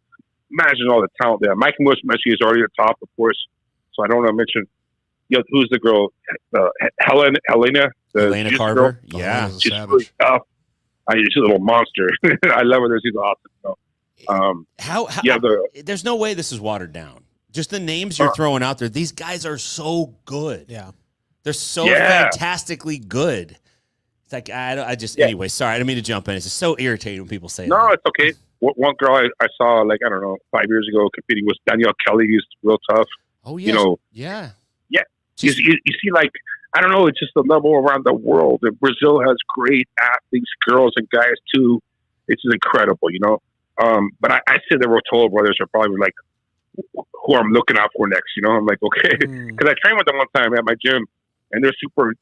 Imagine all the talent there. Mike Musumeci is already at the top, of course. So I don't want to mention. You know, who's the girl? Helena. Elena Jiu-Jitsu Carver. girl? Yeah. She's a She's savage. really tough. She's a little monster. I love her. She's awesome. So, How yeah, there's no way this is watered down. Just the names you're throwing out there. These guys are so good. Yeah. They're so Yeah. fantastically good. It's like Yeah. anyway, sorry, I didn't mean to jump in. It's just so irritating when people say no, that. it's okay. One girl I saw, like, I don't know, 5 years ago competing was Danielle Kelly. He's real tough. Oh yeah. You know, Yeah. Yeah. She's- you see, like, I don't know, it's just the level around the world. And Brazil has great athletes, girls and guys too. It's just incredible, you know. But I say the Rotola brothers are probably like who I'm looking out for next. You know, I'm like, okay, because I trained with them one time at my gym, and they're super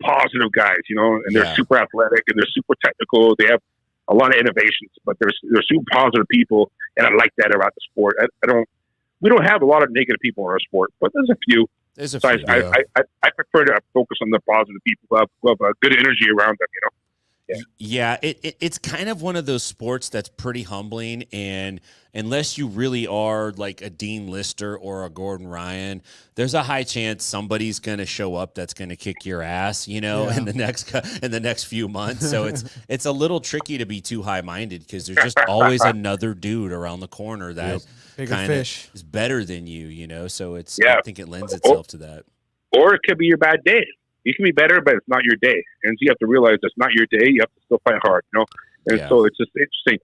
positive guys, you know, and they're Yeah. super athletic and they're super technical. They have a lot of innovations, but they're super positive people, and I like that about the sport. We don't have a lot of negative people in our sport, but there's a few. There's a So few. I prefer to focus on the positive people who have a good energy around them, you know. Yeah, it's kind of one of those sports that's pretty humbling, and unless you really are like a Dean Lister or a Gordon Ryan, there's a high chance somebody's going to show up that's going to kick your ass, you know, in the next few months. So it's a little tricky to be too high minded because there's just always another dude around the corner that Bigger kind of fish. is better than you know. So it's Yeah. I think it lends itself to that. Or it could be your bad day. You can be better, but it's not your day. And you have to realize it's not your day. You have to still fight hard, you know? And Yeah. so it's just interesting.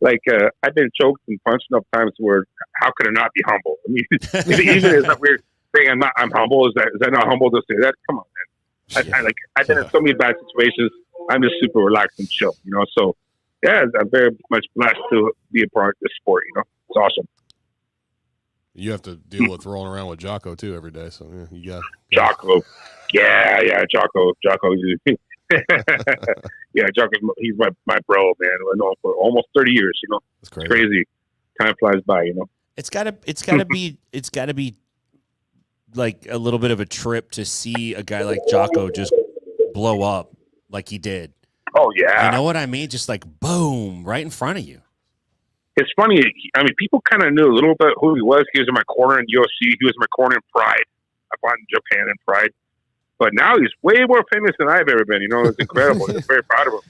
Like, I've been choked and punched enough times where how could I not be humble? I mean, even is that weird saying I'm humble? Is that not humble to say that? Come on, man. I've been in so many bad situations. I'm just super relaxed and chill, you know? So, yeah, I'm very much blessed to be a part of this sport, you know? It's awesome. You have to deal with rolling around with Jocko too every day, so yeah, you got Jocko. Yeah, Jocko. Yeah, Jocko, he's my bro, man. I know him for almost 30 years, you know. It's It's crazy. Time flies by, you know. It's gotta be like a little bit of a trip to see a guy like Jocko just blow up like he did. Oh, yeah. You know what I mean? Just like boom, right in front of you. It's funny. I mean, people kind of knew a little bit who he was. He was in my corner in UFC. He was in my corner in Pride. I fought in Japan in Pride. But now he's way more famous than I've ever been. You know, it's incredible. I'm very proud of him.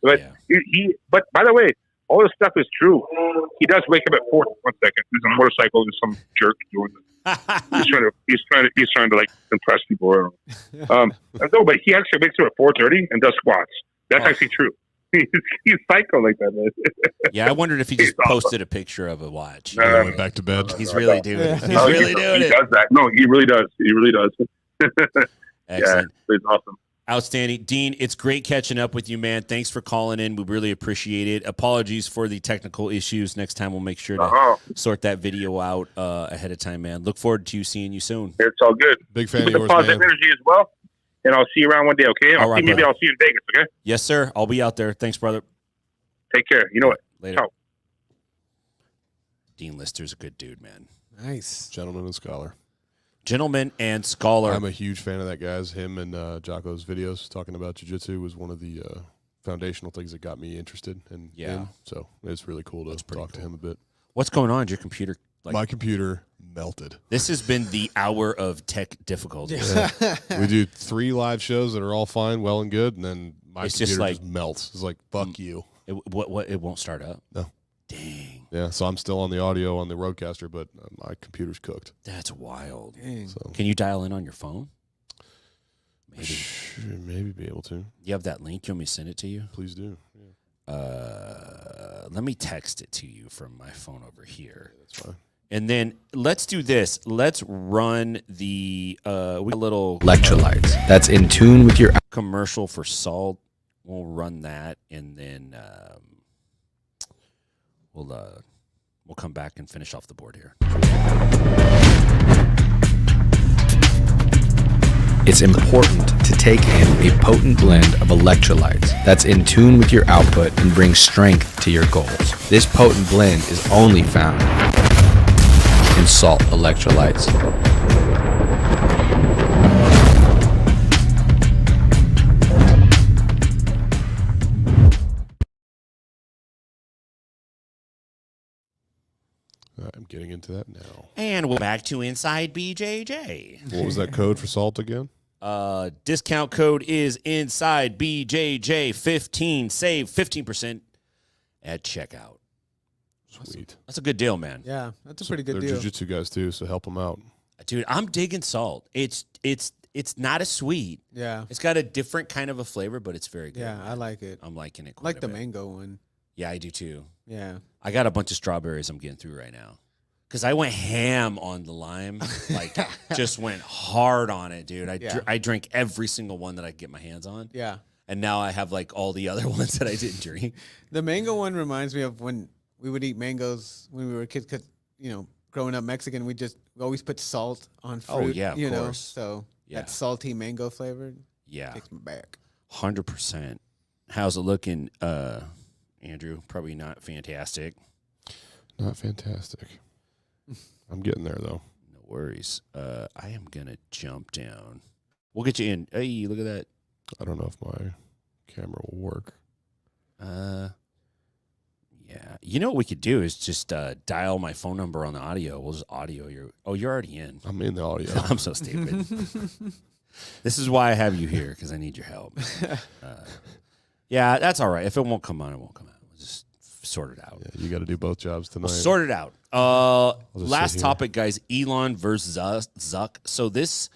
But Yeah. But by the way, all this stuff is true. He does wake up at 4. 1 second. There's a motorcycle. There's some jerk doing this. He's trying to like impress people. No, but he actually wakes up at 4:30 and does squats. That's actually true. He's psycho like that, man. Yeah, I wondered if he just He's awesome. posted a picture of a watch. he went back to bed. He's really doing it. He's No, really doing he it. does that. No, he really does. He really does. Excellent. Yeah, it's awesome. Outstanding. Dean, it's great catching up with you, man. Thanks for calling in. We really appreciate it. Apologies for the technical issues. Next time we'll make sure to sort that video out ahead of time, man. Look forward to seeing you soon. It's all good. Big fan Keep of the yours, positive man. energy as well. And I'll see you around one day, okay? All right, Maybe brother. I'll see you in Vegas, okay? Yes, sir. I'll be out there. Thanks, brother. Take care. You know what? Later. Ciao. Dean Lister's a good dude, man. Nice. Gentleman and scholar. Gentleman and scholar. I'm a huge fan of that guy's. Him and Jocko's videos talking about jiu-jitsu was one of the foundational things that got me interested in. So it's really cool to talk to him a bit. What's going on? Your computer? My computer melted. This has been the hour of tech difficulties. We do 3 live shows that are all fine, well and good, and then my It's computer just just melts. It's like, fuck you. It won't start up? No. Dang. Yeah, so I'm still on the audio on the Roadcaster, but my computer's cooked. That's wild. So Can you dial in on your phone? maybe be able to. You have that link? You want me to send it to you? Please do. Yeah. Let me text it to you from my phone over here. That's fine. And then let's do this. Let's run the little Electrolytes. That's in tune with your commercial for salt. We'll run that, and then we'll come back and finish off the board here. It's important to to take in a potent blend of electrolytes that's in tune with your output and brings strength to your goals. This potent blend is only found in salt electrolytes. I'm getting into that now. And we're back to Inside BJJ. What was that code for salt again? Discount code is Inside BJJ 15. Save 15% at checkout. Sweet. That's a good deal, man. Yeah, that's a pretty good They're deal. jiu-jitsu guys too, so help them out. Dude, I'm digging salt. It's not as sweet. Yeah. It's got a different kind of a flavor, but it's very good. Yeah, I like it. I'm liking it I quite like a the bit. mango one. Yeah, I do too. Yeah. I got a bunch of strawberries I'm getting through right now. Because I went ham on the lime. Like, just went hard on it, dude. I drank every single one that I could get my hands on. Yeah. And now I have, like, all the other ones that I didn't drink. The mango one reminds me of when we would eat mangoes when we were kids. Because, growing up Mexican, we always put salt on fruit. Oh, yeah, of you know, course. so Yeah. that salty mango flavored Yeah. takes me back. 100%. How's it looking, Andrew? Probably not fantastic. Not fantastic. I'm getting there though. No worries. I am going to jump down. We'll get you in. Hey, look at that. I don't know if my camera will work. Yeah. You know what we could do is just dial my phone number on the audio. We'll just audio your. Oh, you're already in. I'm in the audio. I'm so stupid. This is why I have you here, because I need your help. Yeah, that's all right. If it won't come on, it won't come out. We'll just sort it out. Yeah, you got to do both jobs tonight. We'll sort it out. just Last sit here. topic, guys. Elon versus Zuck. So this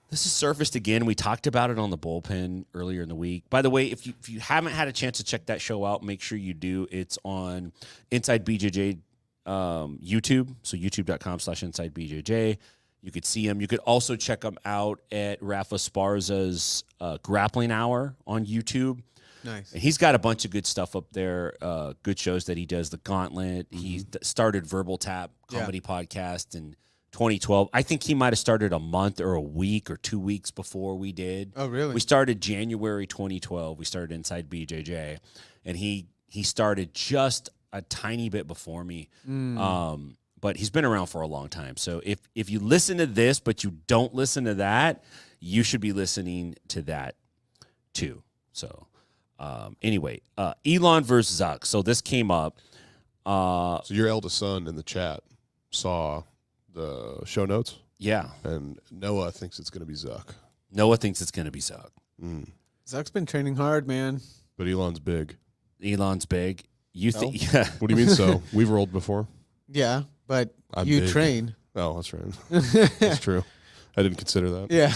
has surfaced again. We talked about it on the bullpen earlier in the week. By the way, if you haven't had a chance to check that show out, make sure you do. It's on Inside BJJ YouTube. So youtube.com/Inside BJJ. You could see him. You could also check him out at Rafa Sparza's Grappling Hour on YouTube. Nice. And he's got a bunch of good stuff up there, good shows that he does. The Gauntlet. He started Verbal Tap comedy podcast in 2012. I think he might have started a month or a week or 2 weeks before we did. Oh, really? We started January 2012. We started Inside BJJ. And he started just a tiny bit before me. But he's been around for a long time. So if you listen to this, but you don't listen to that, you should be listening to that too. So anyway, Elon versus Zuck. So this came up. So your eldest son in the chat saw the show notes. Yeah. And Noah thinks it's going to be Zuck. Noah thinks it's going to be Zuck. Zuck's been training hard, man. But Elon's big. Elon's big. You No. think? Yeah. What do you mean so? We've rolled before. Yeah, but I'm you big. train. Oh, that's right. That's true. I didn't consider that. Yeah.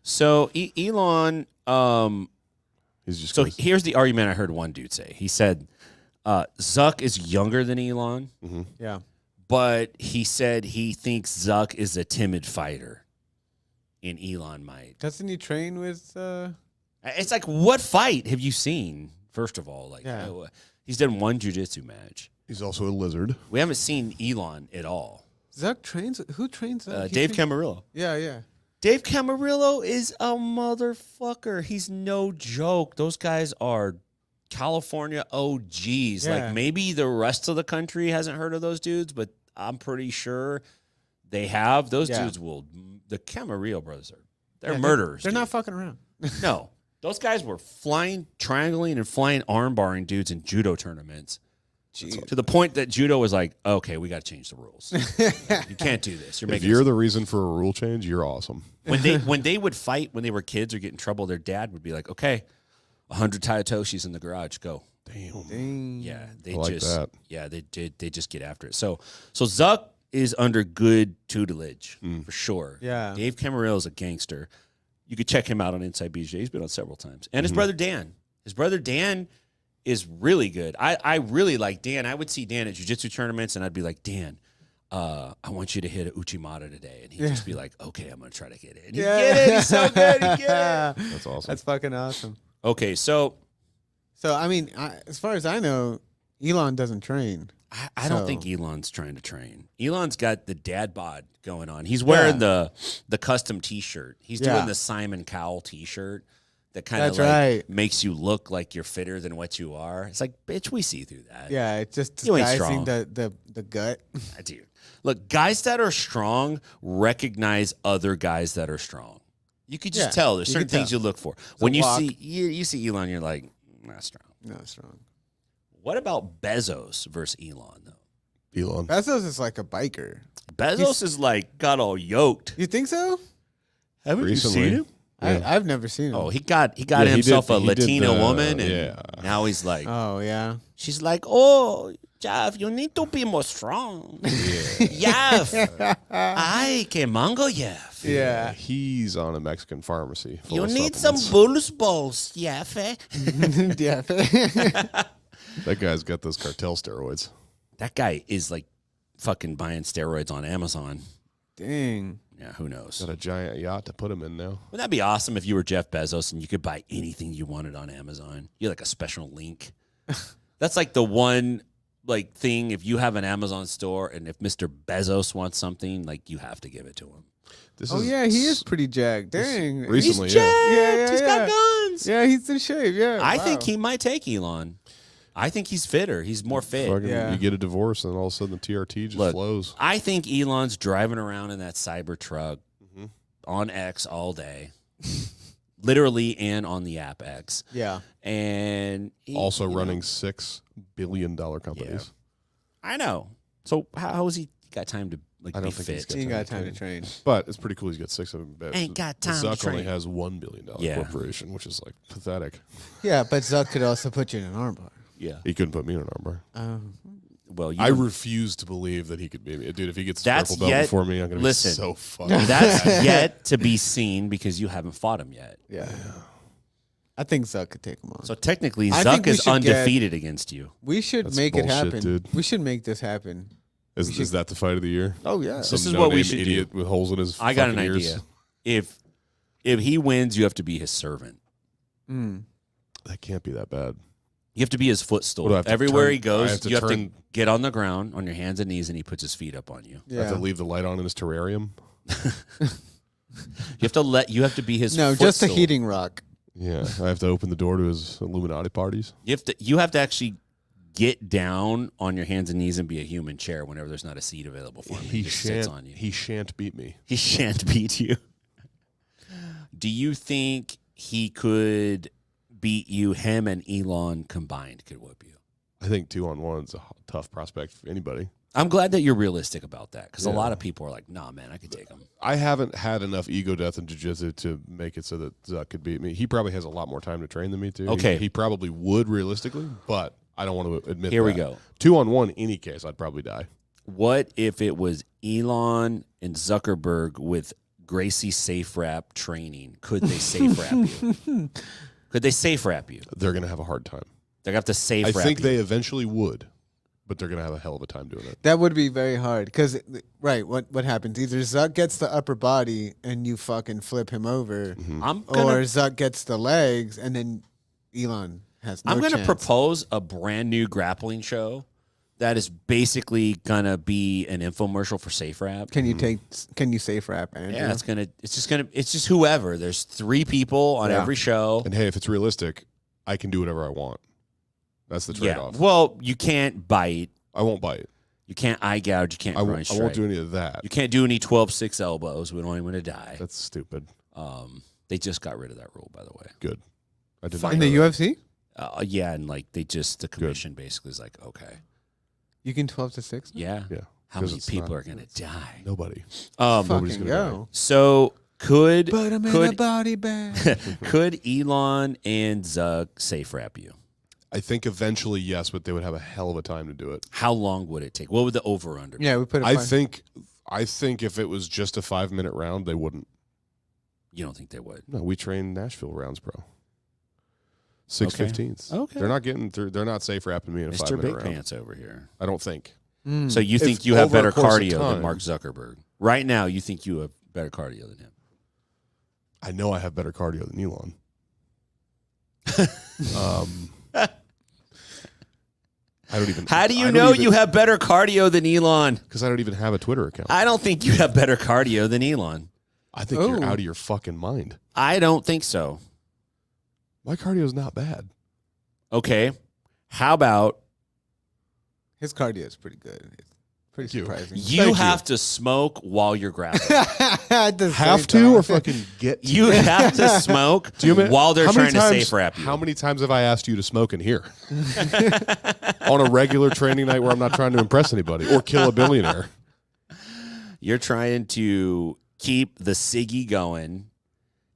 So Elon. He's just So gonna- here's the argument I heard one dude say. He said, Zuck is younger than Elon, Yeah. but he said he thinks Zuck is a timid fighter, and Elon might. Doesn't he train with It's like, what fight have you seen? First of all, like, Yeah. he's done one jiu-jitsu match. He's also a lizard. We haven't seen Elon at all. Zuck trains? Who trains Zuck? He Dave trains- Camarillo. Yeah. Dave Camarillo is a motherfucker. He's no joke. Those guys are California OGs. Yeah. Like, maybe the rest of the country hasn't heard of those dudes, but I'm pretty sure they have. Those Yeah. dudes will. The Camarillo brothers they're Yeah, murderers. They're dude. not fucking around. No. Those guys were flying, triangling, and flying armbarring dudes in judo tournaments. To the point that judo was like, okay, we got to change the rules. You can't do this. You're If making you're the reason for a rule change, you're awesome. when they would fight when they were kids or get in trouble, their dad would be like, okay, 100 Tayatoshis in the garage, go. Damn. Yeah, they I like just that. yeah they just get after it. So Zuck is under good tutelage for sure. Yeah. Dave Camarillo is a gangster. You could check him out on Inside BJJ. He's been on several times. And his brother Dan. His brother Dan is really good. I really like Dan. I would see Dan at jiu-jitsu tournaments, and I'd be like, Dan, I want you to hit a Uchimata today. And he'd just be like, okay, I'm going to try to get it. And he'd get it. He's so good. He'd get it. That's awesome. That's fucking awesome. Okay, so So, I mean, as far as I know, Elon doesn't train. I don't think Elon's trying to train. Elon's got the dad bod going on. He's wearing the custom T-shirt. He's doing the Simon Cowell T-shirt that kind of makes you look like you're fitter than what you are. It's like, bitch, we see through that. Yeah, it's just disguising the gut. Dude, look, guys that are strong recognize other guys that are strong. You could just tell. There's certain things you look for. When you see Elon, you're like, not strong. Not strong. What about Bezos versus Elon, though? Elon. Bezos is like a biker. Bezos is like got all yoked. You think so? Haven't you seen him? Yeah. I've never seen him. Oh, he got himself a Latina woman, and now he's like, oh yeah. She's like, oh, Jeff, you need to be more strong. Jeff, ay, que mango, Jeff. Yeah. He's on a Mexican pharmacy. You need some Bulls balls, Jeff. Yeah. That guy's got those cartel steroids. That guy is like fucking buying steroids on Amazon. Dang. Yeah, who knows? Got a giant yacht to put him in now. Wouldn't that be awesome if you were Jeff Bezos and you could buy anything you wanted on Amazon? You had like a special link. That's like the one like thing. If you have an Amazon store and if Mr. Bezos wants something, like you have to give it to him. Yeah, he is pretty jacked. Dang. Recently, he's jacked. Yeah, he's got guns. Yeah, he's in shape. Yeah. I think he might take Elon. I think he's fitter. He's more fit. You get a divorce and all of a sudden the TRT just flows. I think Elon's driving around in that cyber truck on X all day. Literally and on the app X. Yeah. And also running $6 billion companies. Yeah. I know. So how has he got time to be fit? He ain't got time to train. But it's pretty cool he's got 6 of them. Ain't got time Zuck to train. only has $1 billion corporation, which is like pathetic. Yeah, but Zuck could also put you in an armbar. Yeah. He couldn't put me in an armbar. Well, I refuse to believe that he could be me. Dude, if he gets a purple belt before me, I'm going to be so fucked. That's yet to be seen because you haven't fought him yet. Yeah. I think Zuck could take him on. So technically, Zuck is undefeated against you. We should make it happen. Dude. We should make this happen. Is that the fight of the year? Oh, yeah. This is what we should idiot do. With holes in his I got an ears. idea. If he wins, you have to be his servant. That can't be that bad. You have to be his footstool. Everywhere he goes, you have to get on the ground on your hands and knees, and he puts his feet up on you. Yeah. I have to leave the light on in his terrarium. You have to be his No, footstool. just a heating rock. Yeah. I have to open the door to his Illuminati parties. You have to actually get down on your hands and knees and be a human chair whenever there's not a seat available for him. He just sits on you. He shan't beat me. He shan't beat you. Do you think he could beat you? Him and Elon combined could whoop you. I think 2-on-1 is a tough prospect for anybody. I'm glad that you're realistic about that because a lot of people are like, nah, man, I could take him. I haven't had enough ego death in jiu-jitsu to make it so that Zuck could beat me. He probably has a lot more time to train than me, too. Okay. He probably would realistically, but I don't want to admit that. Here we go. 2-on-1, any case, I'd probably die. What if it was Elon and Zuckerberg with Gracie safe rap training? Could they safe rap you? Could they safe rap you? They're going to have a hard time. They're going to have to safe rap you. I think they eventually would, but they're going to have a hell of a time doing it. That would be very hard because, what happens? Either Zuck gets the upper body and you fucking flip him over, or Zuck gets the legs and then Elon has no I'm going to chance. propose a brand new grappling show that is basically going to be an infomercial for safe rap. Can you safe rap, Andrew? Yeah, it's just whoever. There's 3 people on every show. And hey, if it's realistic, I can do whatever I want. That's the trade-off. Yeah. Well, you can't bite. I won't bite. You can't eye gouge. You can't run straight. I won't do any of that. You can't do any 12-6 elbows. We don't want anyone to die. That's stupid. They just got rid of that rule, by the way. Good. I did in the UFC? Yeah, and like the commission basically is like, okay. You can 12-6? Yeah. Yeah. How many people are going to die? Nobody. Nobody's going to die. So could Put him in a body bag. Could Elon and Zuck safe rap you? I think eventually, yes, but they would have a hell of a time to do it. How long would it take? What would the over-under be? Yeah, we put it. I think if it was just a 5-minute round, they wouldn't. You don't think they would? No, we train Nashville rounds, bro. 6:15s. Okay. They're not getting through. They're not safe wrapping me in a 5-minute round. Mr. Big Pants over here. I don't think. So you think you have better cardio than Mark Zuckerberg? Right now, you think you have better cardio than him? I know I have better cardio than Elon. I don't even. How do you know you have better cardio than Elon? Because I don't even have a Twitter account. I don't think you have better cardio than Elon. I think you're out of your fucking mind. I don't think so. My cardio is not bad. Okay. How about His cardio is pretty good. It's pretty surprising. you have to smoke while you're grappling? Have to or fucking get to? You have to smoke while they're trying to safe wrap you. How many times have I asked you to smoke in here? On a regular training night where I'm not trying to impress anybody or kill a billionaire. You're trying to keep the ciggy going,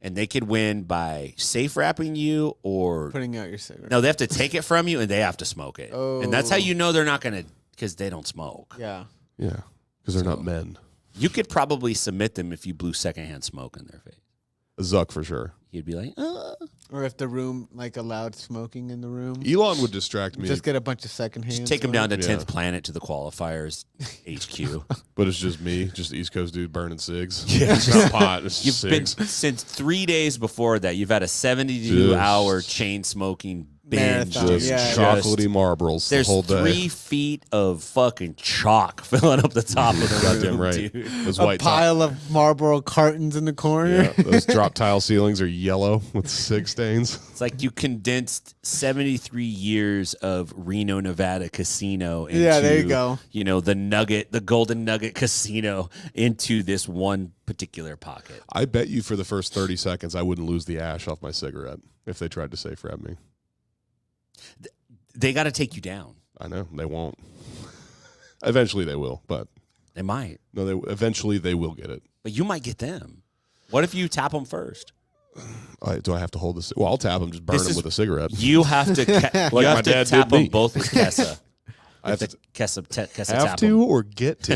and they could win by safe wrapping you or putting out your cigarette. No, they have to take it from you and they have to smoke it. And that's how you know they're not going to, because they don't smoke. Yeah. Yeah, because they're not men. You could probably submit them if you blew secondhand smoke in their face. Zuck for sure. He'd be like, Or if the room allowed smoking in the room. Elon would distract me. Just get a bunch of secondhand. Just take him down to 10th Planet to the qualifiers HQ. But it's just me, just the East Coast dude burning cigs. Yeah, it's not pot. It's just cigs. Since 3 days before that, you've had a 72-hour chain smoking binge. Just chocolatey Marlboros the whole day. There's 3 feet of fucking chalk filling up the top of the goddamn room, right. dude. Those A white pile of Marlboro cartons in the corner. Yeah, those drop tile ceilings are yellow with cig stains. It's like you condensed 73 years of Reno, Nevada casino into, there you go. You know, the Golden Nugget casino into this one particular pocket. I bet you for the first 30 seconds I wouldn't lose the ash off my cigarette if they tried to safe wrap me. They got to take you down. I know. They won't. Eventually they will, but... They might. No, eventually they will get it. But you might get them. What if you tap them first? Do I have to hold this? Well, I'll tap them, just burn them with a cigarette. You have to, like my dad tap did me. them both with Kessa. I have to Kessa have tap to 'em. or get to.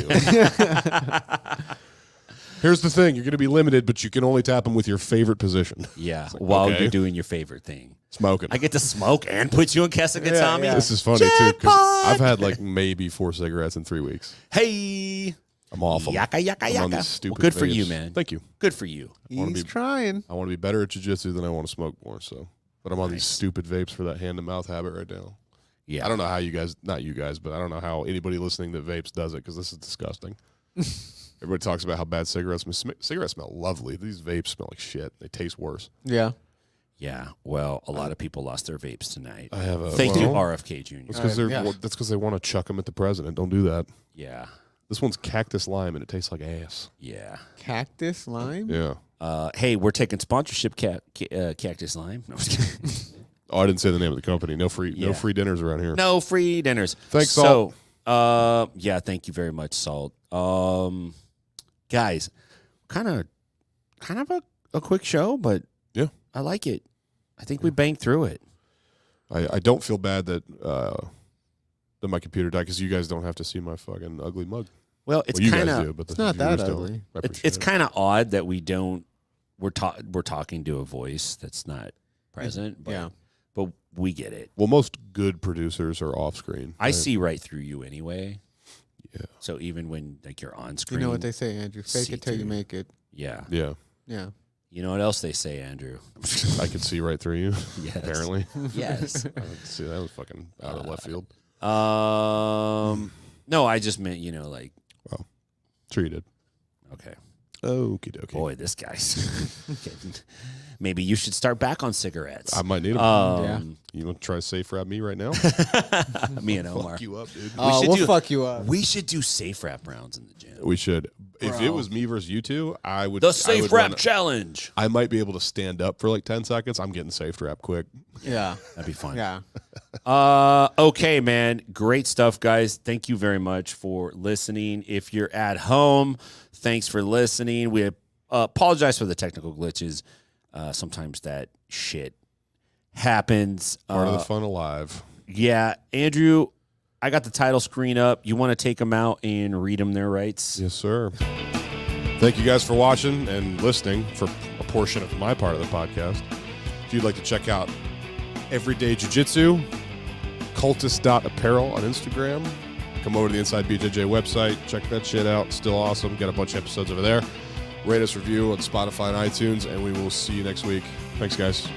Here's the thing. You're going to be limited, but you can only tap them with your favorite position. Yeah, while you're doing your favorite thing. Smoking. I get to smoke and put you in Kessa Gatami. Yeah. This is funny, too, because I've had like maybe 4 cigarettes in 3 weeks. Hey. I'm awful. Yaka, yaka, I'm on yaka. these stupid Well, good for vapes. you, man. Thank you. Good for you. He's trying. I want to be better at jiu-jitsu than I want to smoke more. So, but I'm on these stupid vapes for that hand-to-mouth habit right now. Yeah. I don't know how you guys, not you guys, but I don't know how anybody listening that vapes does it because this is disgusting. Everybody talks about how bad cigarettes smell. Cigarettes smell lovely. These vapes smell like shit. They taste worse. Yeah. Yeah. Well, a lot of people lost their vapes tonight. I have a Thank you, RFK Jr. That's because they want to chuck them at the president. Don't do that. Yeah. This one's Cactus Lime and it tastes like ass. Yeah. Cactus Lime? Yeah. Hey, we're taking sponsorship, Cactus Lime. No, I'm just kidding. Oh, I didn't say the name of the company. No free dinners around here. No free dinners. Thanks, Salt. Yeah, thank you very much, Salt. Guys, kind of a quick show, but yeah, I like it. I think we banged through it. I don't feel bad that my computer died because you guys don't have to see my fucking ugly mug. Well, it's you kind guys of do, but it's not that ugly. It's kind of odd that we don't. We're talking to a voice that's not present. But, yeah, but we get it. Well, most good producers are off screen. I see right through you anyway. Yeah. So even when like you're on screen, you know what they say, Andrew? Fake it till you make it. Yeah. Yeah. Yeah. You know what else they say, Andrew? I can see right through you. Yes. Apparently. Yes. I see that was fucking out of left field. No, I just meant like. Well, sure you did. Okay. Okie dokie. Boy, this guy's. Maybe you should start back on cigarettes. I might need them. Yeah. You want to try to safe wrap me right now? Me and Omar. Fuck you up, dude. We'll fuck you up. We should do safe rap rounds in the gym. We should. If it was me versus you two, I would. The safe rap challenge. I might be able to stand up for like 10 seconds. I'm getting safe rap quick. Yeah. That'd be fun. Yeah. Okay, man. Great stuff, guys. Thank you very much for listening. If you're at home, thanks for listening. We apologize for the technical glitches. Sometimes that shit happens. Part of the fun of live. Yeah. Andrew, I got the title screen up. You want to take them out and read them their rights? Yes, sir. Thank you guys for watching and listening for a portion of my part of the podcast. If you'd like to check out Everyday Jiu-Jitsu, cultist.apparel on Instagram, come over to the Inside BJJ website. Check that shit out. Still awesome. Got a bunch of episodes over there. Rate us, review on Spotify and iTunes, and we will see you next week. Thanks, guys.